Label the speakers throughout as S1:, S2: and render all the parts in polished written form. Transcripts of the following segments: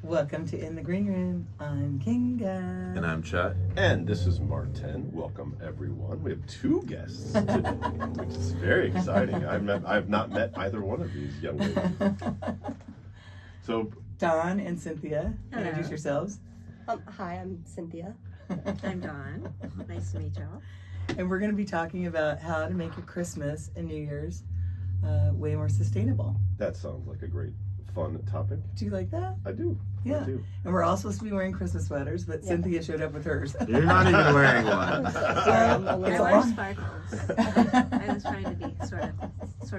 S1: Welcome to In the Green Room. I'm Kinga.
S2: And I'm Chet.
S3: And this is Martin. Welcome, everyone. We have two guests today, which is very exciting. I've not met either one of these young ladies. So,
S1: Dawn and Cynthia,
S4: Hello.
S1: introduce yourselves.
S4: Hi, I'm Cynthia.
S5: I'm Dawn. Nice to meet y'all.
S1: And we're going to be talking about how to make your Christmas and New Year's way more sustainable.
S3: that sounds like a great, fun topic.
S1: Do you like that?
S3: I do.
S1: Yeah.
S3: I do.
S1: And we're all supposed to be wearing Christmas sweaters, but
S4: Yeah.
S1: Cynthia showed up with hers.
S2: You're not even wearing one.
S4: Sorry, I'm a
S1: It's
S5: I
S1: a
S5: wear
S1: long-
S5: sparkles. I was trying to be sort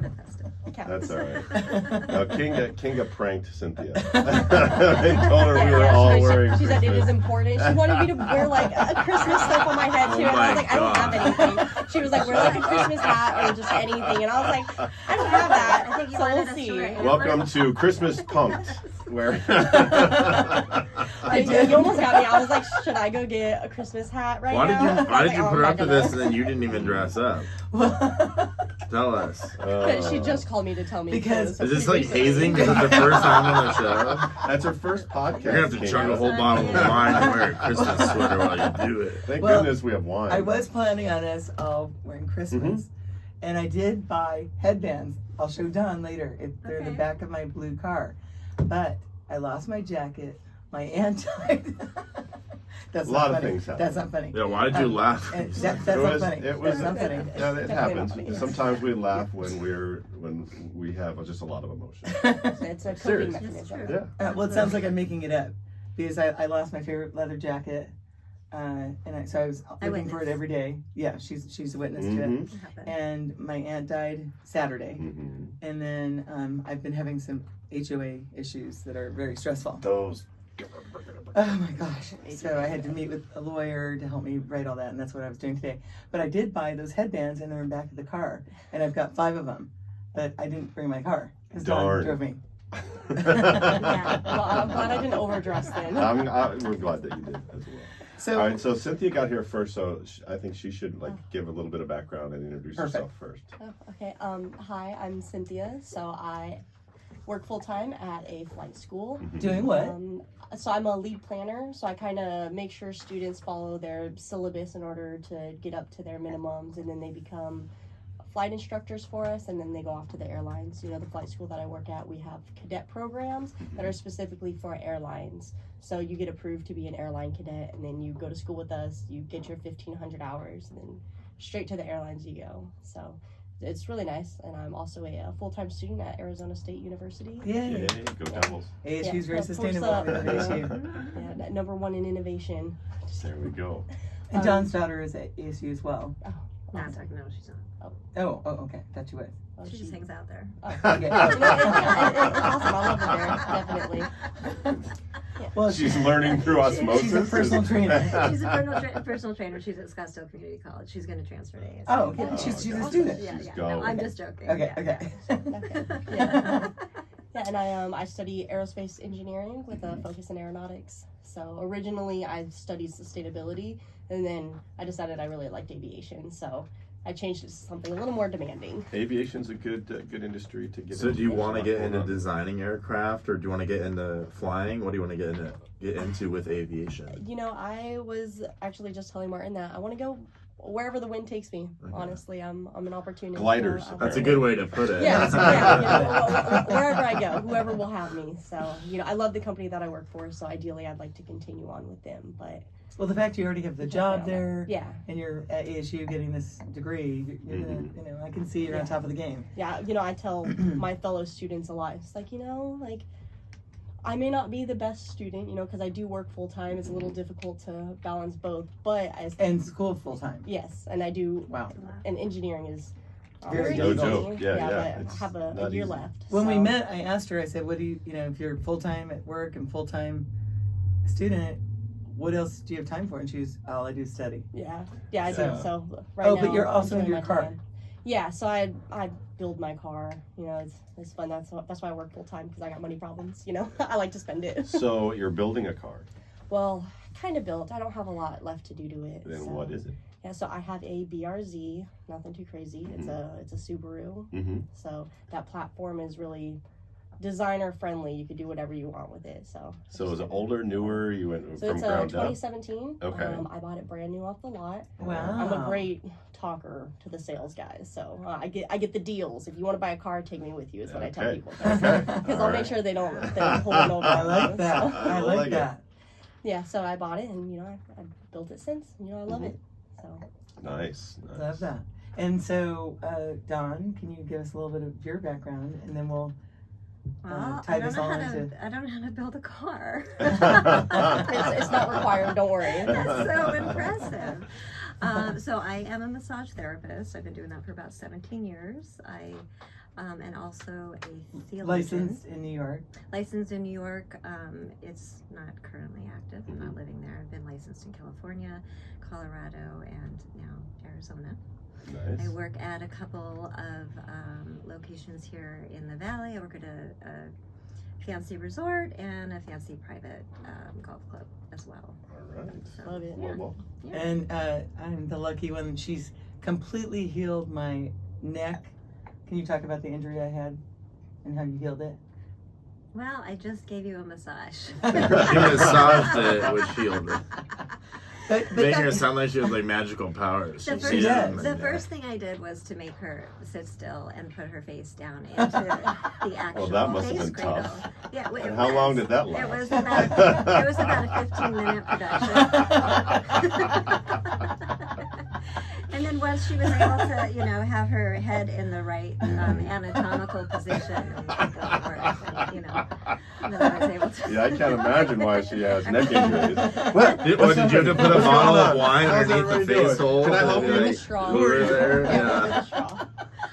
S5: of festive.
S3: That's all right. Now, Kinga pranked Cynthia. I told her we were all wearing
S4: She said it
S3: Christmas.
S4: is important. She wanted me to wear like a Christmas stuff on my head too,
S2: Oh
S4: and I was like, I don't
S2: my
S4: have anything. She was like, wear like a Christmas hat or just anything, and I was like, I don't have that.
S5: I think you
S4: So we'll
S5: wanted us
S4: see.
S5: to wear
S3: Welcome to Christmas Punked, where
S4: You almost got me. I was like, should I go get a Christmas hat right
S2: Why
S4: now?
S2: did you
S4: I was like,
S2: put
S4: oh,
S2: her
S4: I'm
S2: up to
S4: not
S2: this
S4: gonna.
S2: and then you didn't even dress up? Tell us.
S4: But she just called me to tell me.
S1: Because-
S4: so
S2: Is this
S4: pretty
S2: like
S4: recently.
S2: hazing because it's the first time on the show?
S3: That's her first podcast.
S2: You're gonna have to chug a
S3: Kinga.
S2: whole bottle of wine and wear a Christmas sweater while you do it.
S3: Thank
S1: Well,
S3: goodness we have wine.
S1: I was planning on us all wearing Christmas, and I did buy headbands. I'll show Dawn later. They're in the
S5: Okay.
S1: back of my blue car. But I lost my jacket. My aunt died. That's
S3: A
S1: not
S3: lot of
S1: funny.
S3: things happen.
S1: That's not funny.
S2: Yeah, why did you laugh?
S1: And
S2: when you
S1: that's
S2: said
S1: not
S3: was-
S1: funny.
S3: it was-
S1: That's not funny.
S3: Yeah, it
S4: Definitely
S3: happens.
S4: not funny.
S3: Sometimes we laugh when we have just a lot of emotion.
S4: It's a coping
S3: Serious.
S4: mechanism.
S3: Yeah.
S1: Well, it sounds like I'm making it up because I lost my favorite leather jacket, so I was looking for it
S5: Eyewitness.
S1: every day. Yeah, she's a witness to it.
S3: Mhm.
S5: What happened?
S1: And my aunt died Saturday,
S3: Mhm.
S1: and then I've been having some HOA issues that are very stressful.
S3: Those.
S1: Oh my gosh! So I had to meet with a lawyer to help me write all that, and that's what I was doing today. But I did buy those headbands, and they're in the back of the car, and I've got 5 of them. But I didn't bring my car because Dawn
S3: Darn.
S1: drove me.
S4: Yeah. Well, I'm glad I didn't overdress then.
S3: We're glad that you did as well.
S1: So
S3: All right, so Cynthia got here first, so I think she should give a little bit of background and introduce
S1: Perfect.
S3: herself first.
S4: Oh, okay. Hi, I'm Cynthia. So I work full time at a flight school.
S1: doing what?
S4: So I'm a lead planner. So I kind of make sure students follow their syllabus in order to get up to their minimums, and then they become flight instructors for us, and then they go off to the airlines. You know, the flight school that I work at, we have cadet programs that are specifically for airlines. So you get approved to be an airline cadet, and then you go to school with us, you get your 1,500 hours, and then straight to the airlines you go. So it's really nice, and I'm also a full-time student at Arizona State University.
S1: Yay!
S3: Yay, go Devils.
S1: ASU is
S4: Yeah,
S1: very
S4: of course,
S1: sustainable. for ASU.
S4: Yeah, #1 in innovation.
S3: There we go.
S1: And John's daughter is at ASU as well.
S5: No, she's not.
S1: Oh, okay. Thought you was.
S4: Oh,
S5: She just hangs out there.
S1: Okay.
S4: You know, it's awesome. I love it there, definitely.
S1: Well,
S3: She's learning through osmosis.
S1: she's a personal trainer.
S5: She's a personal trainer. She's at Scottsdale Community College. She's going to transfer to ASU.
S1: Oh, okay.
S3: Oh,
S1: She's a
S3: awesome.
S1: student.
S5: Yeah,
S3: She's
S5: yeah.
S3: going.
S5: No, I'm just joking.
S1: Okay,
S5: Yeah,
S1: okay.
S4: Okay. Yeah. Yeah, and I study aerospace engineering with a focus in aeronautics. So originally I studied sustainability, and then I decided I really liked aviation. So I changed it to something a little more demanding.
S3: Aviation's a good industry to get
S2: So
S3: into.
S2: do you want to get into
S3: Hold on.
S2: designing aircraft, or do you want to get into flying? What do you want to get into with aviation?
S4: You know, I was actually just telling Martin that I want to go wherever the wind takes me. Honestly, I'm an opportunist.
S3: Gliders.
S4: So I'll
S2: That's a
S4: go.
S2: good way to put it.
S4: Yeah, yeah, wherever I go, whoever will have me. So, I love the company that I work for, so ideally I'd like to continue on with them. But
S1: Well, the fact you already have the job there,
S4: yeah,
S1: and you're at ASU getting this degree, you're gonna, I can see you're on top of the game.
S4: yeah, I tell my fellow students a lot. It's like, I may not be the best student, because I do work full time. It's a little difficult to balance both, but
S1: And school full time.
S4: yes, and I do.
S1: Wow.
S4: And engineering is
S1: Very
S3: No
S1: easy.
S3: joke. Yeah,
S4: but
S3: it's
S4: I have a
S3: not
S4: year
S3: easy.
S4: left.
S1: When we
S4: so-
S1: met, I asked her. I said, "What do you, if you're full time at work and full time student, what else do you have time for?" And she's, "All I do is study."
S4: Yeah, I
S1: So-
S4: do. So right
S1: Oh,
S4: now,
S1: but you're
S4: I'm
S1: also in
S4: enjoying
S1: your
S4: my
S1: car.
S4: time. Yeah, so I build my car. It's fun. That's why I work full time, because I got money problems. I like to spend it.
S3: So you're building a car.
S4: Well, kind of built. I don't have a lot left to do to it.
S3: Then
S4: so.
S3: what is it?
S4: Yeah, so I have a BRZ. Nothing too crazy. It's a Subaru.
S3: Mm-hmm.
S4: So that platform is really designer friendly. You could do whatever you want with it. So
S3: is it older, newer? You went
S4: So
S3: from
S4: it's a
S3: ground up?
S4: 2017.
S3: Okay.
S4: I bought it brand new off the lot.
S1: Wow.
S4: I'm a great talker to the sales guys, so I get the deals. If you want to buy a car, take me with you. Is what I tell
S3: Okay.
S4: people.
S3: Okay.
S4: Because
S3: All
S4: I'll make
S3: right.
S4: sure they don't hold it over.
S1: I like that.
S4: So,
S1: I
S3: like
S1: like
S3: it.
S1: that.
S4: yeah, so I bought it, and I built it since. I love it. So
S3: Nice.
S1: Love that. And so, Dawn, can you give us a little bit of your background, and then we'll
S5: Well,
S1: tie this all into.
S5: I don't know how to build a car.
S4: it's not required. Don't worry.
S5: That's so impressive. So I am a massage therapist. I've been doing that for about 17 years. And also a theologian.
S1: Licensed in New York.
S5: Licensed in New York. It's not currently active. I'm not living there. I've been licensed in California, Colorado, and now Arizona.
S3: Nice.
S5: I work at a couple of locations here in the valley. I work at a fancy resort and a fancy private golf club as well.
S3: All right.
S5: So,
S4: Love it.
S3: Well, well.
S5: yeah.
S1: And I'm the lucky one. She's completely healed my neck. Can you talk about the injury I had and how you healed it?
S5: Well, I just gave you a massage.
S2: She massaged it with shield.
S1: But
S2: Making her sound like she has like magical powers.
S5: The
S2: She
S5: first,
S2: didn't.
S5: the first thing I did was to make her sit still and put her face down into the actual
S3: that must have
S5: face
S3: been
S5: cradle.
S3: tough.
S5: Yeah,
S3: And how long did that last?
S5: It was about a 15-minute production. And then once she was able to, have her head in the right anatomical position, and go for it, and then I was able to.
S3: Yeah, I can't imagine why she has neck injuries. What?
S2: Did you have to put a
S3: What's
S2: bottle
S3: going
S2: of
S3: on?
S2: wine
S3: How's
S2: underneath the
S3: everybody
S2: face
S3: doing?
S2: hole?
S3: Can I help
S2: and,
S3: you?
S2: like,
S4: With a straw.
S2: cooler there?
S4: Yeah,
S2: Yeah.
S4: with a straw.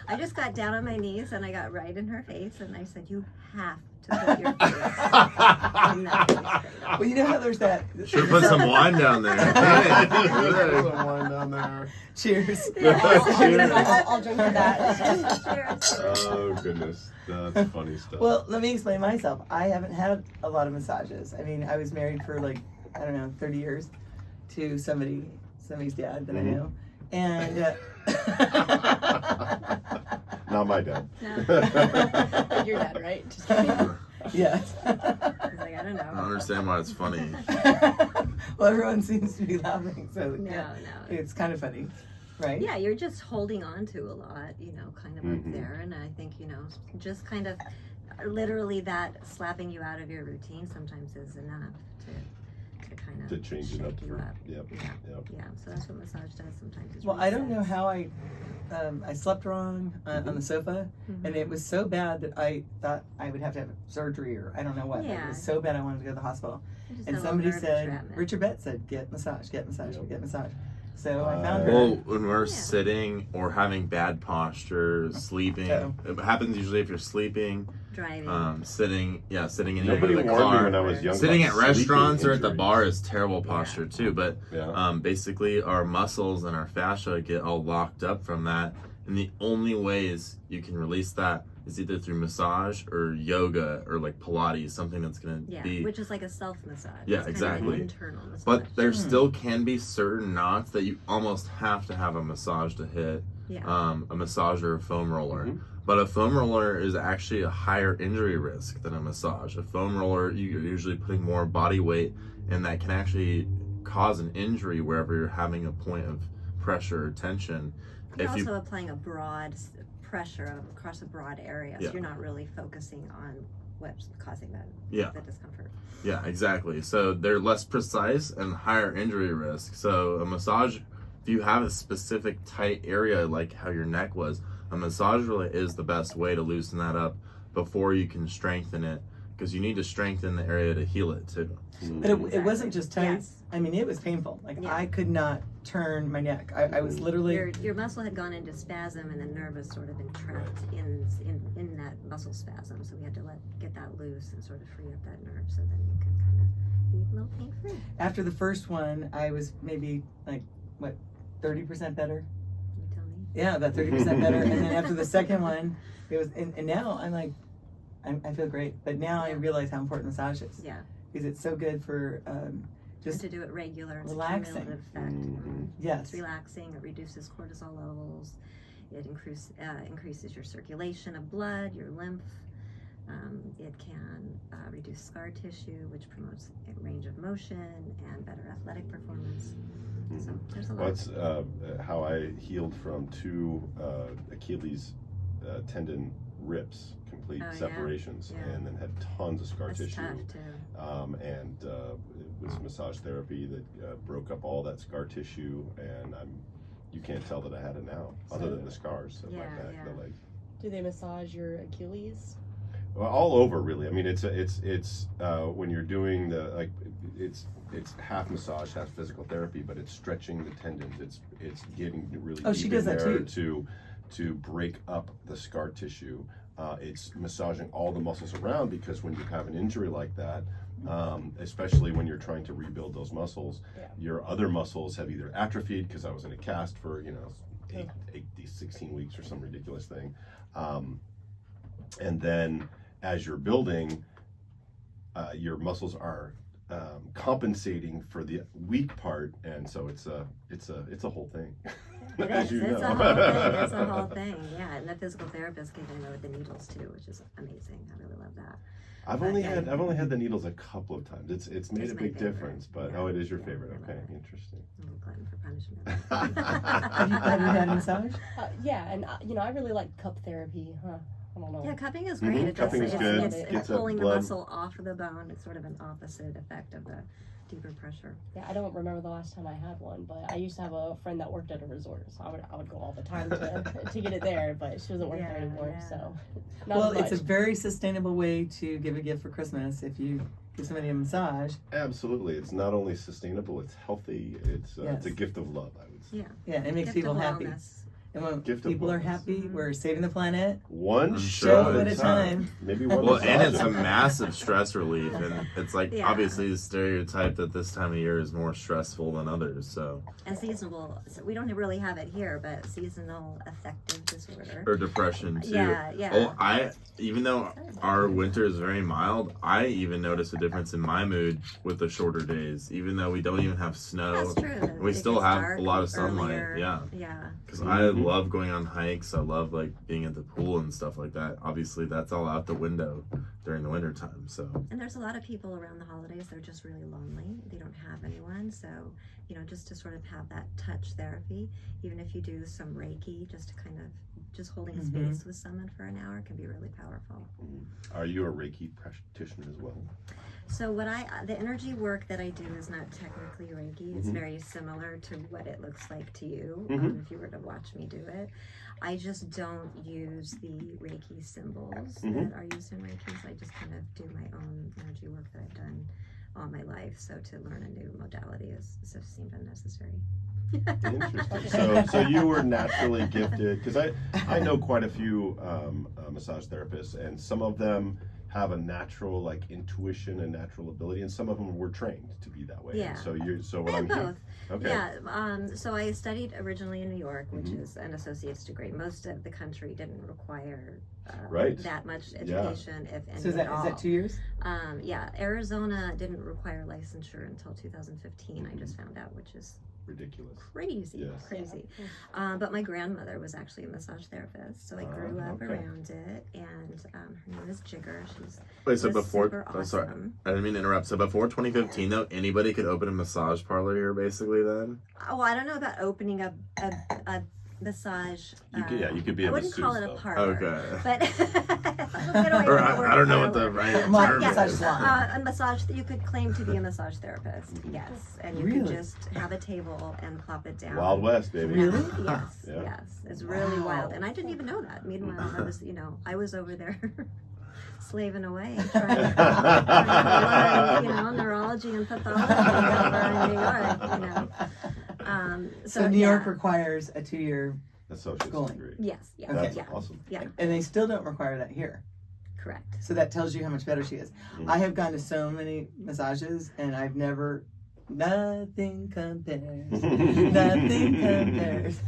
S5: I just got down on my knees and I got right in her face and I said, "You have to put your face in that face cradle."
S1: well, you know how there's that.
S2: Should have put some wine down there.
S3: Some wine down there.
S1: Cheers.
S4: I'll drink to that.
S5: Cheers.
S3: Oh goodness, that's funny stuff.
S1: Well, let me explain myself. I haven't had a lot of massages. I mean, I was married for 30 years to somebody's dad that I know. And
S3: Not my dad.
S5: No.
S4: Your dad, right? Just kidding.
S1: yes.
S5: I was like, I don't
S2: I don't
S5: know.
S2: understand why it's funny.
S1: Well, everyone seems to be laughing, so
S5: No,
S1: yeah,
S5: no.
S1: it's kind of funny, right?
S5: Yeah, you're just holding on to a lot, kind of
S3: Mhm.
S5: up there. And I think, just kind of literally that slapping you out of your routine sometimes is enough to kind of
S3: To change it
S5: shake
S3: up.
S5: you up.
S3: Yep.
S5: Yeah.
S3: Yep.
S5: Yeah, so that's what massage does sometimes. Is
S1: Well, I don't know
S5: resets.
S1: how I slept wrong on the sofa, and it was so bad that I thought I would have to have surgery or I don't know what. But it
S5: Yeah.
S1: was so bad I wanted to go to the hospital.
S5: You just
S1: And
S5: have a
S1: somebody
S5: nerve
S1: said,
S5: entrapment.
S1: Richard Bett said, get massage, get massage,
S3: Yep.
S1: get massage. So I found her.
S2: Well, when we're
S5: Yeah.
S2: sitting or having bad posture, sleeping, it happens usually if you're sleeping,
S5: driving.
S2: sitting in
S3: Nobody
S2: the
S3: warned me
S2: car.
S3: when I was young.
S2: Sitting at
S3: about sleeping
S2: restaurants or at the
S3: injuries.
S2: bar is terrible posture too, but
S3: Yeah.
S2: basically our muscles and our fascia get all locked up from that, and the only ways you can release that is either through massage or yoga or like Pilates, something that's gonna
S5: Yeah,
S2: be.
S5: which is like a self massage.
S2: Yeah,
S5: It's kind of
S2: exactly.
S5: an internal massage.
S2: But there still can be certain knots that you almost have to have a massage to hit.
S5: Yeah.
S2: A massage or a foam roller.
S3: Mhm.
S2: But a foam roller is actually a higher injury risk than a massage. A foam roller, you're usually putting more body weight, and that can actually cause an injury wherever you're having a point of pressure or tension.
S5: You're
S2: If you
S5: also applying a broad pressure across a broad area, so
S2: Yeah.
S5: you're not really focusing on what's causing
S2: Yeah.
S5: the discomfort.
S2: Yeah, exactly. So they're less precise and higher injury risk. So a massage, if you have a specific tight area like how your neck was, a massage really is the best way to loosen that up before you can strengthen it, because you need to strengthen the area to heal it too.
S1: But it wasn't just tight.
S5: Yes.
S1: I mean, it was painful. Like
S5: Yeah.
S1: I could not turn my neck. I was literally.
S5: Your muscle had gone into spasm, and the nerve was sort of entrapped in that muscle spasm. So we had to get that loose and sort of free up that nerve, so then you can kind of be a little pain free.
S1: After the first one, I was maybe 30% better.
S5: You tell me.
S1: Yeah, about 30% better. And then after the second one, it was. And now I'm like, I feel great. But now I
S5: Yeah.
S1: realize how important massage is.
S5: Yeah.
S1: Because it's so good for just
S5: And to do it regular, it's
S1: relaxing.
S5: a cumulative effect.
S3: Mhm.
S1: yes.
S5: It's relaxing. It reduces cortisol levels. It increases your circulation of blood, your lymph. It can reduce scar tissue, which promotes a range of motion and better athletic performance. So there's a lot.
S3: Well, that's how I healed from 2 Achilles tendon rips, complete
S5: Oh, yeah.
S3: separations,
S5: Yeah.
S3: and then had tons of scar
S5: That's
S3: tissue.
S5: tough too.
S3: And it was massage therapy that broke up all that scar tissue, and you can't tell that I had it now, other than the scars of my
S5: Yeah,
S3: back,
S5: yeah.
S3: the legs.
S4: Do they massage your Achilles?
S3: Well, all over, really. I mean, it's when you're doing it's half massage, half physical therapy, but it's stretching the tendons. It's getting really
S1: Oh,
S3: deep
S1: she does
S3: in
S1: that
S3: there
S1: too.
S3: to break up the scar tissue. It's massaging all the muscles around, because when you have an injury like that, especially when you're trying to rebuild those muscles,
S4: Yeah.
S3: your other muscles have either atrophied, because I was in a cast for 16 weeks or some ridiculous thing, and then as you're building, your muscles are compensating for the weak part, and so it's a whole thing.
S5: It
S3: As
S5: is.
S3: you
S5: It's
S3: know.
S5: a whole thing. It's a whole thing. Yeah, and the physical therapist can get in there with the needles too, which is amazing. I really love that.
S3: I've only had the needles a couple of times. It's made
S5: It's
S3: a
S5: my
S3: big
S5: favorite.
S3: difference, but
S5: Yeah.
S3: it is your
S5: Yeah,
S3: favorite.
S5: I love
S3: Okay,
S5: it.
S3: interesting.
S5: I'm a glutton for punishment.
S1: Have you had a massage?
S4: Yeah, and I really like cup therapy. I don't know.
S5: Yeah, cupping is
S3: Mhm,
S5: great.
S3: cupping is good.
S5: It's
S3: Gets that
S5: pulling the
S3: blood.
S5: muscle off of the bone. It's sort of an opposite effect of the deeper pressure.
S4: Yeah, I don't remember the last time I had one, but I used to have a friend that worked at a resort, so I would go all the time to get it there, but she doesn't work there
S5: Yeah,
S4: anymore,
S5: yeah.
S4: so not
S1: Well,
S4: as much.
S1: it's a very sustainable way to give a gift for Christmas. If you give somebody a massage,
S3: Absolutely, it's not only sustainable, it's healthy. It's a gift of love, I would say.
S5: Yeah.
S1: yeah, it makes
S5: Gift
S1: people
S5: of
S1: happy.
S5: wellness.
S1: And when
S3: Gift of
S1: people are
S3: wellness.
S1: happy,
S5: Mhm.
S1: we're saving the planet.
S3: One
S2: I'm
S3: show
S2: sure.
S3: at a time. Maybe one.
S2: Well, and
S3: massage
S2: it's
S3: at
S2: a
S3: a time.
S2: massive stress relief, and it's like
S5: Yeah.
S2: obviously the stereotype that this time of year is more stressful than others. So
S5: And seasonal, so we don't really have it here, but seasonal affective disorder.
S2: or depression too.
S5: Yeah.
S2: Oh, even though our winter is very mild, I even notice a difference in my mood with the shorter days. Even though we don't even have snow,
S5: That's true.
S2: we
S5: It
S2: still
S5: gets
S2: have
S5: dark
S2: a lot of sunlight.
S5: earlier.
S2: Yeah.
S5: Yeah.
S2: Because I
S3: Mhm.
S2: love going on hikes. I love like being at the pool and stuff like that. Obviously, that's all out the window during the winter time. So
S5: And there's a lot of people around the holidays, they're just really lonely. They don't have anyone. So, just to sort of have that touch therapy, even if you do some Reiki, just to kind of just holding
S1: Mhm.
S5: space with someone for an hour can be really powerful.
S3: Are you a Reiki practitioner as well?
S5: So the energy work that I do is not technically Reiki. It's
S3: Mhm.
S5: very similar to what it looks like to you
S3: Mhm.
S5: if you were to watch me do it. I just don't use the Reiki symbols
S3: Mhm.
S5: that are used in Reiki. So I just kind of do my own energy work that I've done all my life. So to learn a new modality just seemed unnecessary.
S3: Interesting. So you were naturally gifted, because I know quite a few massage therapists, and some of them have a natural like intuition and natural ability, and some of them were trained to be that way.
S5: Yeah.
S3: So what
S5: I
S3: I'm
S5: have
S3: hearing.
S5: both.
S3: Okay.
S5: Yeah, so I studied originally in New York, which
S3: Mhm.
S5: is an associate's degree. Most of the country didn't require
S3: Right.
S5: that much
S3: Yeah.
S5: education, if any
S1: So is
S5: at
S1: that
S5: all.
S1: 2 years?
S5: Yeah, Arizona didn't require licensure until 2015. I just found out, which is
S3: Ridiculous.
S5: crazy,
S3: Yes.
S5: crazy. But my grandmother was actually a massage therapist, so I grew up
S3: okay.
S5: around it. And her name is Jigger. She's
S2: wait, so
S5: was
S2: before
S5: super
S2: I'm sorry,
S5: awesome.
S2: I didn't mean to interrupt. So before 2015, though, anybody could open a massage parlor here, basically. Then
S5: Oh, I don't know about opening up a massage.
S3: You could be
S5: I
S3: a
S5: wouldn't call it
S3: masseuse,
S5: a
S3: though.
S5: parlor.
S2: okay.
S5: But
S2: Or I don't know what the right
S1: My
S2: term
S1: massage
S2: is.
S1: salon.
S5: a massage that you could claim to be a massage therapist, yes, and you could
S1: Really?
S5: just have a table and plop it down.
S3: Wild West, baby.
S1: Really?
S5: Yes,
S3: Yeah.
S5: yes, it's really
S1: Wow.
S5: wild, and I didn't even know that. Meanwhile, I was over there slaving away, trying to learn, neurology and pathology over in New York,
S1: So New York
S5: yeah.
S1: requires a 2-year,
S3: Associate's
S1: Schooling.
S3: degree.
S5: Yes, yes,
S1: Okay.
S3: That's
S5: yeah,
S3: awesome.
S5: yeah,
S1: and they still don't require that here.
S5: correct.
S1: So that tells you how much better she is.
S3: Mhm.
S1: I have gone to so many massages, and I've never, nothing compares, nothing compares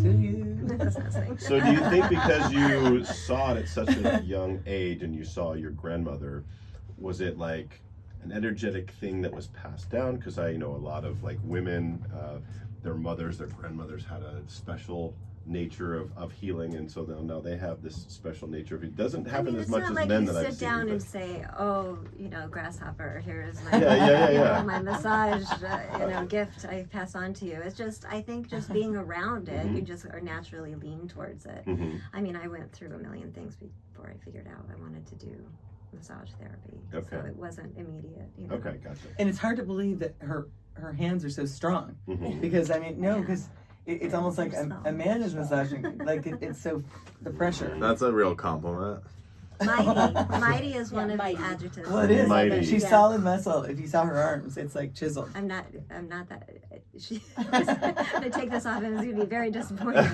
S1: to you.
S5: That's nothing.
S3: So do you think because you saw it at such a young age and you saw your grandmother, was it like an energetic thing that was passed down? Because I know a lot of like women, their mothers, their grandmothers had a special nature of healing, and so now they have this special nature. It doesn't happen
S5: I mean,
S3: as
S5: it's
S3: much
S5: not
S3: as
S5: like
S3: men
S5: you
S3: that I've
S5: sit
S3: seen.
S5: down
S3: but-
S5: and say, "Oh, grasshopper, here's my
S3: Yeah.
S5: my massage, gift I pass on to you." It's just, I think, just being around it, you just are naturally lean towards it.
S3: Mhm.
S5: I mean, I went through a million things before I figured out I wanted to do massage therapy. So
S3: Okay.
S5: it wasn't immediate.
S3: Okay, gotcha.
S1: And it's hard to believe that her hands are so strong,
S3: Mhm.
S1: because I mean, no,
S5: Yeah.
S1: because it's almost like a man is massaging, like it's so, the pressure.
S2: That's a real compliment.
S5: Mighty is one of
S4: mighty.
S5: the adjectives.
S1: Well, it is.
S3: Mighty.
S1: She's
S5: Yeah.
S1: solid muscle. If you saw her arms, it's like chiseled.
S5: I'm not that. I'm gonna take this off, and it's gonna be very disappointing.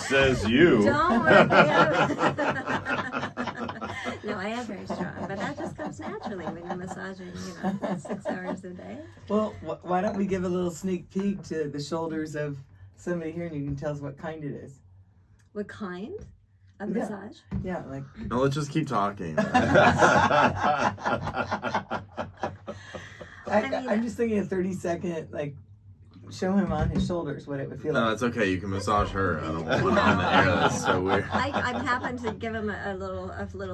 S3: Says you.
S5: Don't worry. No, I am very strong, but that just comes naturally when you're massaging, 6 hours a day.
S1: Well, why don't we give a little sneak peek to the shoulders of somebody here, and you can tell us what kind it is.
S5: What kind of
S1: Yeah.
S5: massage?
S1: Yeah, like.
S2: No, let's just keep talking.
S1: I'm just thinking a 30-second, like, show him on his shoulders what it would feel
S2: No,
S1: like.
S2: it's okay. You can massage her. I don't want to on the air. That's so weird.
S5: I'm happy to give him a little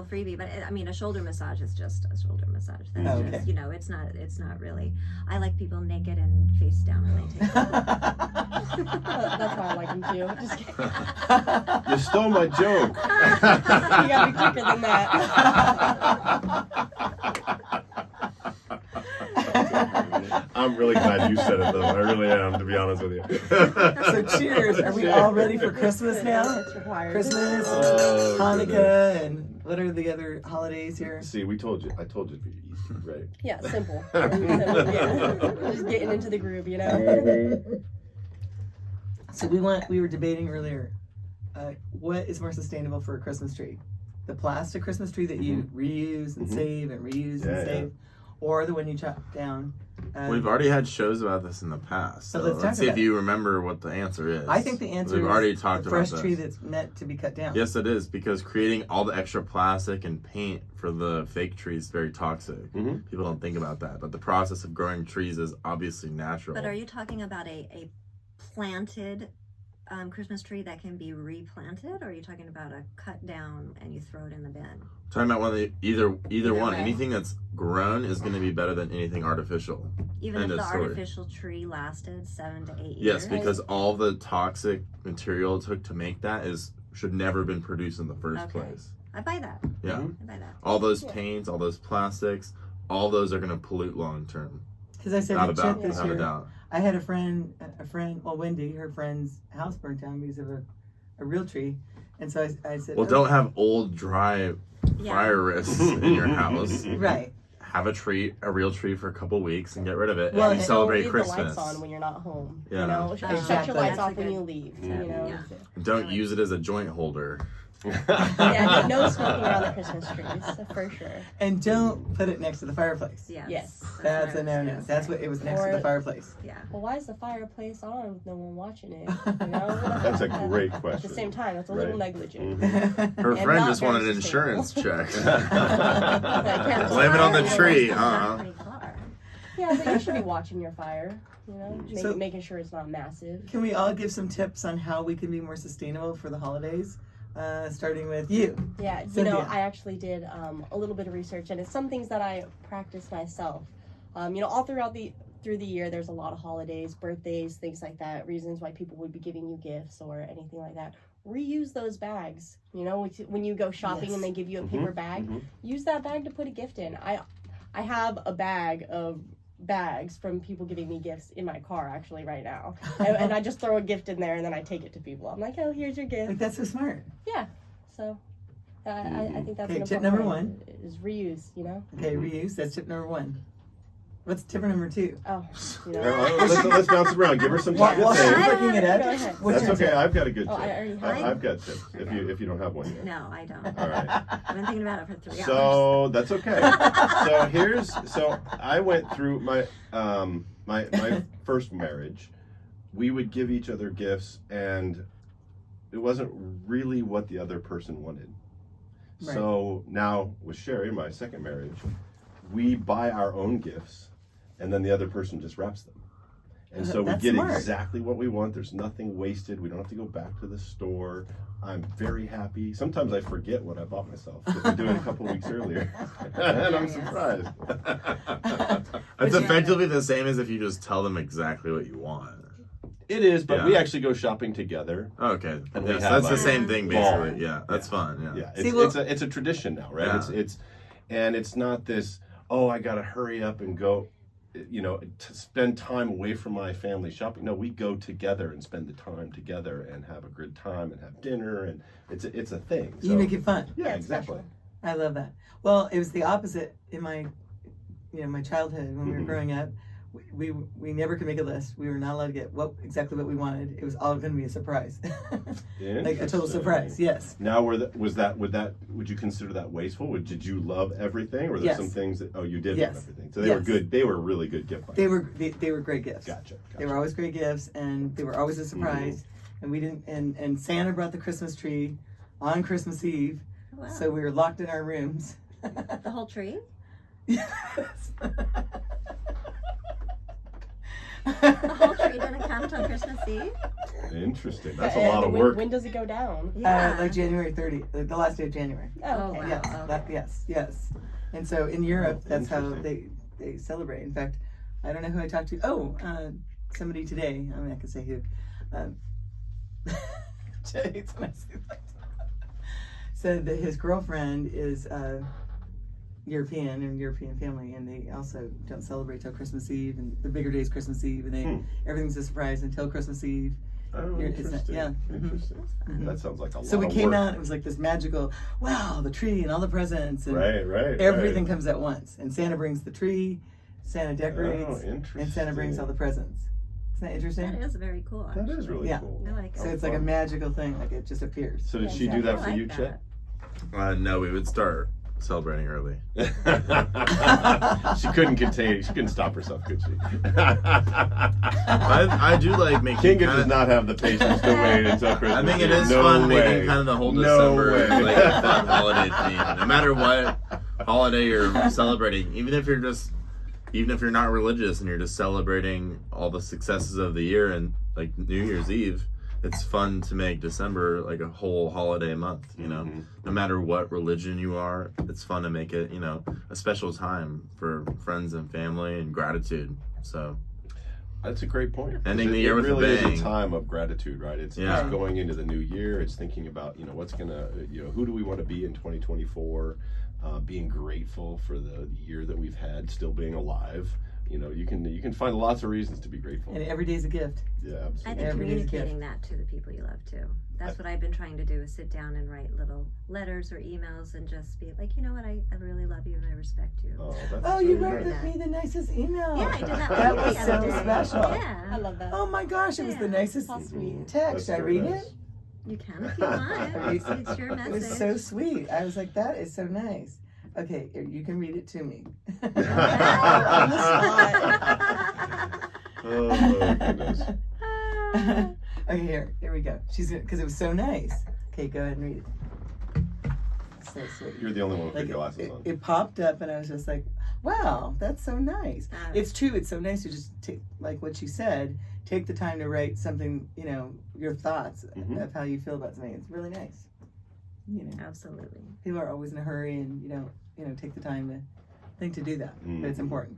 S5: freebie, but I mean, a shoulder massage is just a shoulder massage. That's
S1: Oh, okay.
S5: just, it's not really. I like people naked and face down when they take it.
S4: That's why I like him too. Just kidding.
S3: You stole my joke.
S4: You gotta be quicker than that.
S3: I'm really glad you said it, though. I really am, to be honest with you.
S1: So cheers. Are we all ready for Christmas now?
S4: It's required.
S1: Christmas,
S3: Oh,
S1: Hanukkah,
S3: goodness.
S1: and what are the other holidays here?
S3: See, I told you it'd be easy, right?
S4: Yeah, simple. Yeah. Just getting into the groove,
S1: So we were debating earlier, what is more sustainable for a Christmas tree? The plastic Christmas tree that you reuse and save and reuse and save, or the one you chop down?
S2: We've already had shows about this in the past. So
S1: let's talk
S2: let's see if
S1: about it.
S2: you remember what the answer is.
S1: I think the answer
S2: We've
S1: is
S2: already talked
S1: the
S2: about
S1: fresh tree
S2: this.
S1: that's meant to be cut down.
S2: Yes, it is, because creating all the extra plastic and paint for the fake trees is very toxic.
S3: Mhm.
S2: People don't think about that, but the process of growing trees is obviously natural.
S5: But are you talking about a planted Christmas tree that can be replanted, or are you talking about a cut down and you throw it in the bin?
S2: Talking about one of the, either one.
S4: way.
S2: Anything that's grown is going to be better than anything artificial.
S5: Even
S2: End
S5: if
S2: of
S5: the
S2: story.
S5: artificial tree lasted 7 to 8 years?
S2: Yes, because all the toxic material it took to make that should never have been produced in the first
S5: Okay.
S2: place.
S5: I buy that.
S2: Yeah.
S5: I buy that.
S2: All those paints, all those plastics, all those are going to pollute long term.
S1: Because I said
S2: Without
S1: to
S2: a doubt.
S1: Chip this
S2: Without a
S1: year,
S2: doubt.
S1: I had a friend, well, Wendy, her friend's house burned down because of a real tree. And so I said,
S2: Well, don't have old, dry fire risks in your house.
S1: Right.
S2: Have a real tree for a couple weeks and get rid of it.
S1: Well,
S2: and
S1: and
S2: celebrate
S4: leave
S2: Christmas.
S4: the lights on when you're not home.
S2: Yeah.
S4: Shut
S1: Exactly.
S4: your lights
S5: That's
S4: off
S5: a
S4: when
S5: good-
S4: you leave.
S5: Yeah.
S2: Don't use it as a joint holder.
S4: Yeah, no smoking around the Christmas trees, for sure.
S1: And don't put it next to the fireplace.
S5: Yes.
S4: Yes.
S1: That's
S5: what I
S1: a
S5: was
S1: no-no.
S5: gonna
S1: That's
S5: say.
S1: what it was next to the
S4: Or-
S1: fireplace.
S5: Yeah.
S4: Well, why is the fireplace on with no one watching it?
S3: That's a great
S4: At
S3: question.
S4: the same time, that's a little
S3: Right.
S4: negligent.
S2: Her
S4: And
S2: friend
S4: not
S2: just wanted an
S4: very
S2: insurance check.
S4: Yeah.
S2: Blame it on the tree.
S5: Not pretty far.
S4: Yeah, but you should be watching your fire.
S1: So-
S4: Making sure it's not massive.
S1: Can we all give some tips on how we can be more sustainable for the holidays? Starting with you.
S4: Yeah,
S1: Cynthia.
S4: I actually did a little bit of research, and it's some things that I practice myself. All through the year, there's a lot of holidays, birthdays, things like that, reasons why people would be giving you gifts or anything like that. Reuse those bags. When you go shopping and they give you a paper bag, use that bag to put a gift in. I have a bag of bags from people giving me gifts in my car actually right now, and I just throw a gift in there and then I take it to people. I'm like, oh, here's your gift.
S1: Like, that's so smart.
S4: Yeah, so I think that's
S1: Okay,
S4: an
S1: tip
S4: important
S1: number
S4: point,
S1: one.
S4: is reuse.
S1: Okay, reuse. That's tip number one. What's tip number two?
S4: Oh,
S3: Let's bounce it around. Give her some time
S1: While
S3: to
S1: she's
S3: think.
S1: looking it
S4: Go
S1: up,
S4: ahead.
S1: what's
S3: That's
S1: your
S3: okay.
S1: tip?
S3: I've got a good tip.
S4: Oh, I already have.
S3: I've got tips. If you don't have one yet.
S5: No, I don't.
S3: All right.
S5: I've been thinking about it for 3 hours.
S3: So that's okay. So I went through my my first marriage. We would give each other gifts, and it wasn't really what the other person wanted.
S1: Right.
S3: So now with Sherry, my second marriage, we buy our own gifts, and then the other person just wraps them. And so we
S1: That's
S3: get
S1: smart.
S3: exactly what we want. There's nothing wasted. We don't have to go back to the store. I'm very happy. Sometimes I forget what I bought myself. I've been doing it a couple weeks earlier. And I'm surprised.
S2: It's effectively the same as if you just tell them exactly what you want.
S3: It is, but we
S2: Yeah.
S3: actually go shopping together.
S2: Okay,
S3: And we
S2: yes,
S3: have
S2: that's
S3: a
S2: the same thing
S3: ball.
S2: basically. Yeah, that's fun. Yeah.
S3: Yeah,
S1: See,
S3: it's a tradition now, right?
S2: Yeah.
S3: It's not this, oh, I gotta hurry up and go, to spend time away from my family shopping. No, we go together and spend the time together and have a good time and have dinner, and it's a thing. So,
S1: You make it fun.
S3: yeah,
S4: it's
S3: exactly.
S4: special.
S1: I love that. Well, it was the opposite in my, my childhood when we were
S3: Mhm.
S1: growing up. We never could make a list. We were not allowed to get exactly what we wanted. It was all going to be a surprise, like a total
S3: Interesting.
S1: surprise. Yes.
S3: Now, would you consider that wasteful? Did you love everything, or there's
S1: Yes.
S3: some things that you did
S1: Yes.
S3: love everything? So they were
S1: Yes.
S3: good. They were really good gift buyers.
S1: They were great gifts.
S3: Gotcha.
S1: They were always great gifts, and they were always a surprise. And we didn't. And Santa brought the Christmas tree on Christmas Eve,
S5: Wow.
S1: so we were locked in our rooms.
S5: The whole tree?
S1: Yes.
S5: The whole tree didn't count on Christmas Eve?
S3: Interesting. That's a
S4: And
S3: lot of
S4: when-
S3: work.
S4: When does it go down?
S1: Like January 30th, the last day of January.
S5: Oh,
S4: Okay.
S5: wow.
S1: Yes, yes. And so in Europe,
S3: Oh,
S1: that's how
S3: interesting.
S1: they celebrate. In fact, I don't know who I talked to. Oh, somebody today. I'm not gonna say who. Jay hates when I say that. Said that his girlfriend is European and European family, and they also don't celebrate till Christmas Eve, and the bigger day is Christmas Eve, and everything's a surprise until Christmas Eve.
S3: Oh,
S1: It's not-
S3: interesting.
S1: yeah. Mhm.
S3: Interesting.
S1: Mhm.
S3: That sounds like a lot
S1: So we
S3: of
S1: came
S3: work.
S1: out. It was like this magical. Wow, the tree and all the presents and
S3: Right.
S1: everything comes at once. And Santa brings the tree, Santa
S3: Oh,
S1: decorates,
S3: interesting.
S1: and Santa brings all the presents. Isn't that interesting?
S5: That is very cool,
S3: That
S5: actually.
S3: is really
S1: Yeah.
S3: cool.
S5: I like
S1: So
S5: it.
S1: it's like a magical thing. Like it just appears.
S3: So did
S4: Yeah,
S3: she do that
S5: I
S3: for
S5: like
S3: you, Chet?
S2: No, we would start celebrating early.
S3: She couldn't contain. She couldn't stop herself, could she?
S2: I do like making.
S3: Kinga
S2: kinda-
S3: does not have the patience to wait until Christmas.
S2: I think it
S3: Eve.
S2: is
S3: No
S2: fun
S3: way.
S2: making kind of the whole
S3: No
S2: December
S3: way.
S2: like a fun holiday theme. No matter what holiday you're celebrating, even if you're not religious and you're just celebrating all the successes of the year and like New Year's Eve, it's fun to make December like a whole holiday month,
S3: Mhm.
S2: No matter what religion you are, it's fun to make it, a special time for friends and family and gratitude. So
S3: That's a great point.
S2: Ending
S3: It-
S2: the year
S3: it
S2: with a
S3: really is
S2: bang.
S3: a time of gratitude, right? It's
S2: Yeah.
S3: going into the new year. It's thinking about what's gonna who do we want to be in 2024. Being grateful for the year that we've had, still being alive. You can find lots of reasons to be grateful.
S1: And every day's a gift.
S3: Yeah,
S5: I
S3: absolutely.
S5: think
S1: Every day's a
S5: communicating that to the people you love too. That's what I've been trying to do, is sit down and write little letters or emails and just be like, you know what, I really love you and I respect you.
S3: Oh, that's
S1: Oh, you
S3: really
S1: wrote
S3: nice.
S1: me the nicest email.
S5: Yeah, I did that.
S1: That
S5: one
S1: was
S5: the
S1: so
S5: other day.
S1: special.
S4: I
S5: Yeah,
S4: love that.
S1: Oh my gosh, it was the
S5: Yeah.
S1: nicest
S4: How sweet.
S1: text.
S3: That's
S1: Should I
S3: very
S1: read
S3: nice.
S1: it?
S5: you can if you want. It's your
S1: It
S5: message.
S1: was so sweet. I was like, that is so nice. Okay, here, you can read it to me.
S3: Oh, goodness.
S1: Okay, here we go. Because it was so nice. Okay, go ahead and read it. So sweet.
S3: You're the only one with
S1: Like
S3: the glasses on.
S1: it popped up, and I was just like, wow, that's so nice.
S5: Uh,
S1: It's true. It's so nice to just take, like what you said, take the time to write something, your thoughts
S3: Mhm.
S1: of how you feel about something. It's really nice.
S5: Absolutely.
S1: People are always in a hurry, and you don't, take the time to do that. But it's
S3: Mhm.
S1: important.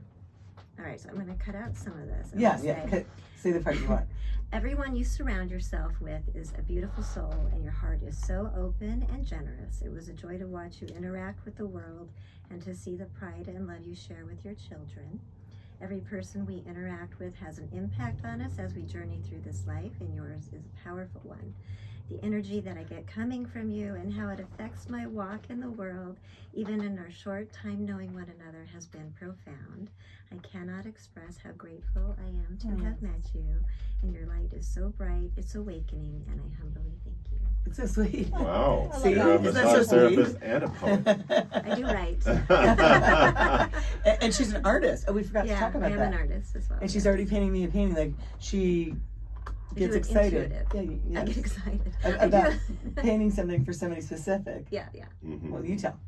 S5: All right, so I'm going to cut out some of this. and
S1: Yeah,
S5: just
S1: yeah.
S5: say,
S1: Say the part you want.
S5: everyone you surround yourself with is a beautiful soul, and your heart is so open and generous. It was a joy to watch you interact with the world and to see the pride and love you share with your children. Every person we interact with has an impact on us as we journey through this life, and yours is a powerful one. The energy that I get coming from you and how it affects my walk in the world, even in our short time knowing one another, has been profound. I cannot express how grateful I am to have met you, and your light is so bright, it's awakening, and I humbly thank you.
S1: It's so sweet.
S3: Wow.
S4: I
S1: See,
S3: You're a
S1: isn't that
S3: massage
S1: so sweet?
S3: therapist and a poet.
S5: I do write.
S1: And she's an artist. Oh, we forgot to
S5: Yeah,
S1: talk
S5: I
S1: about
S5: am
S1: that.
S5: an artist as well.
S1: And she's
S5: yeah.
S1: already painting me a painting. Like she
S5: I
S1: gets
S5: do it
S1: excited.
S5: intuitive.
S1: Yeah,
S5: I get excited.
S1: About painting something for somebody specific.
S5: Yeah.
S3: Mhm.
S1: Well, you tell.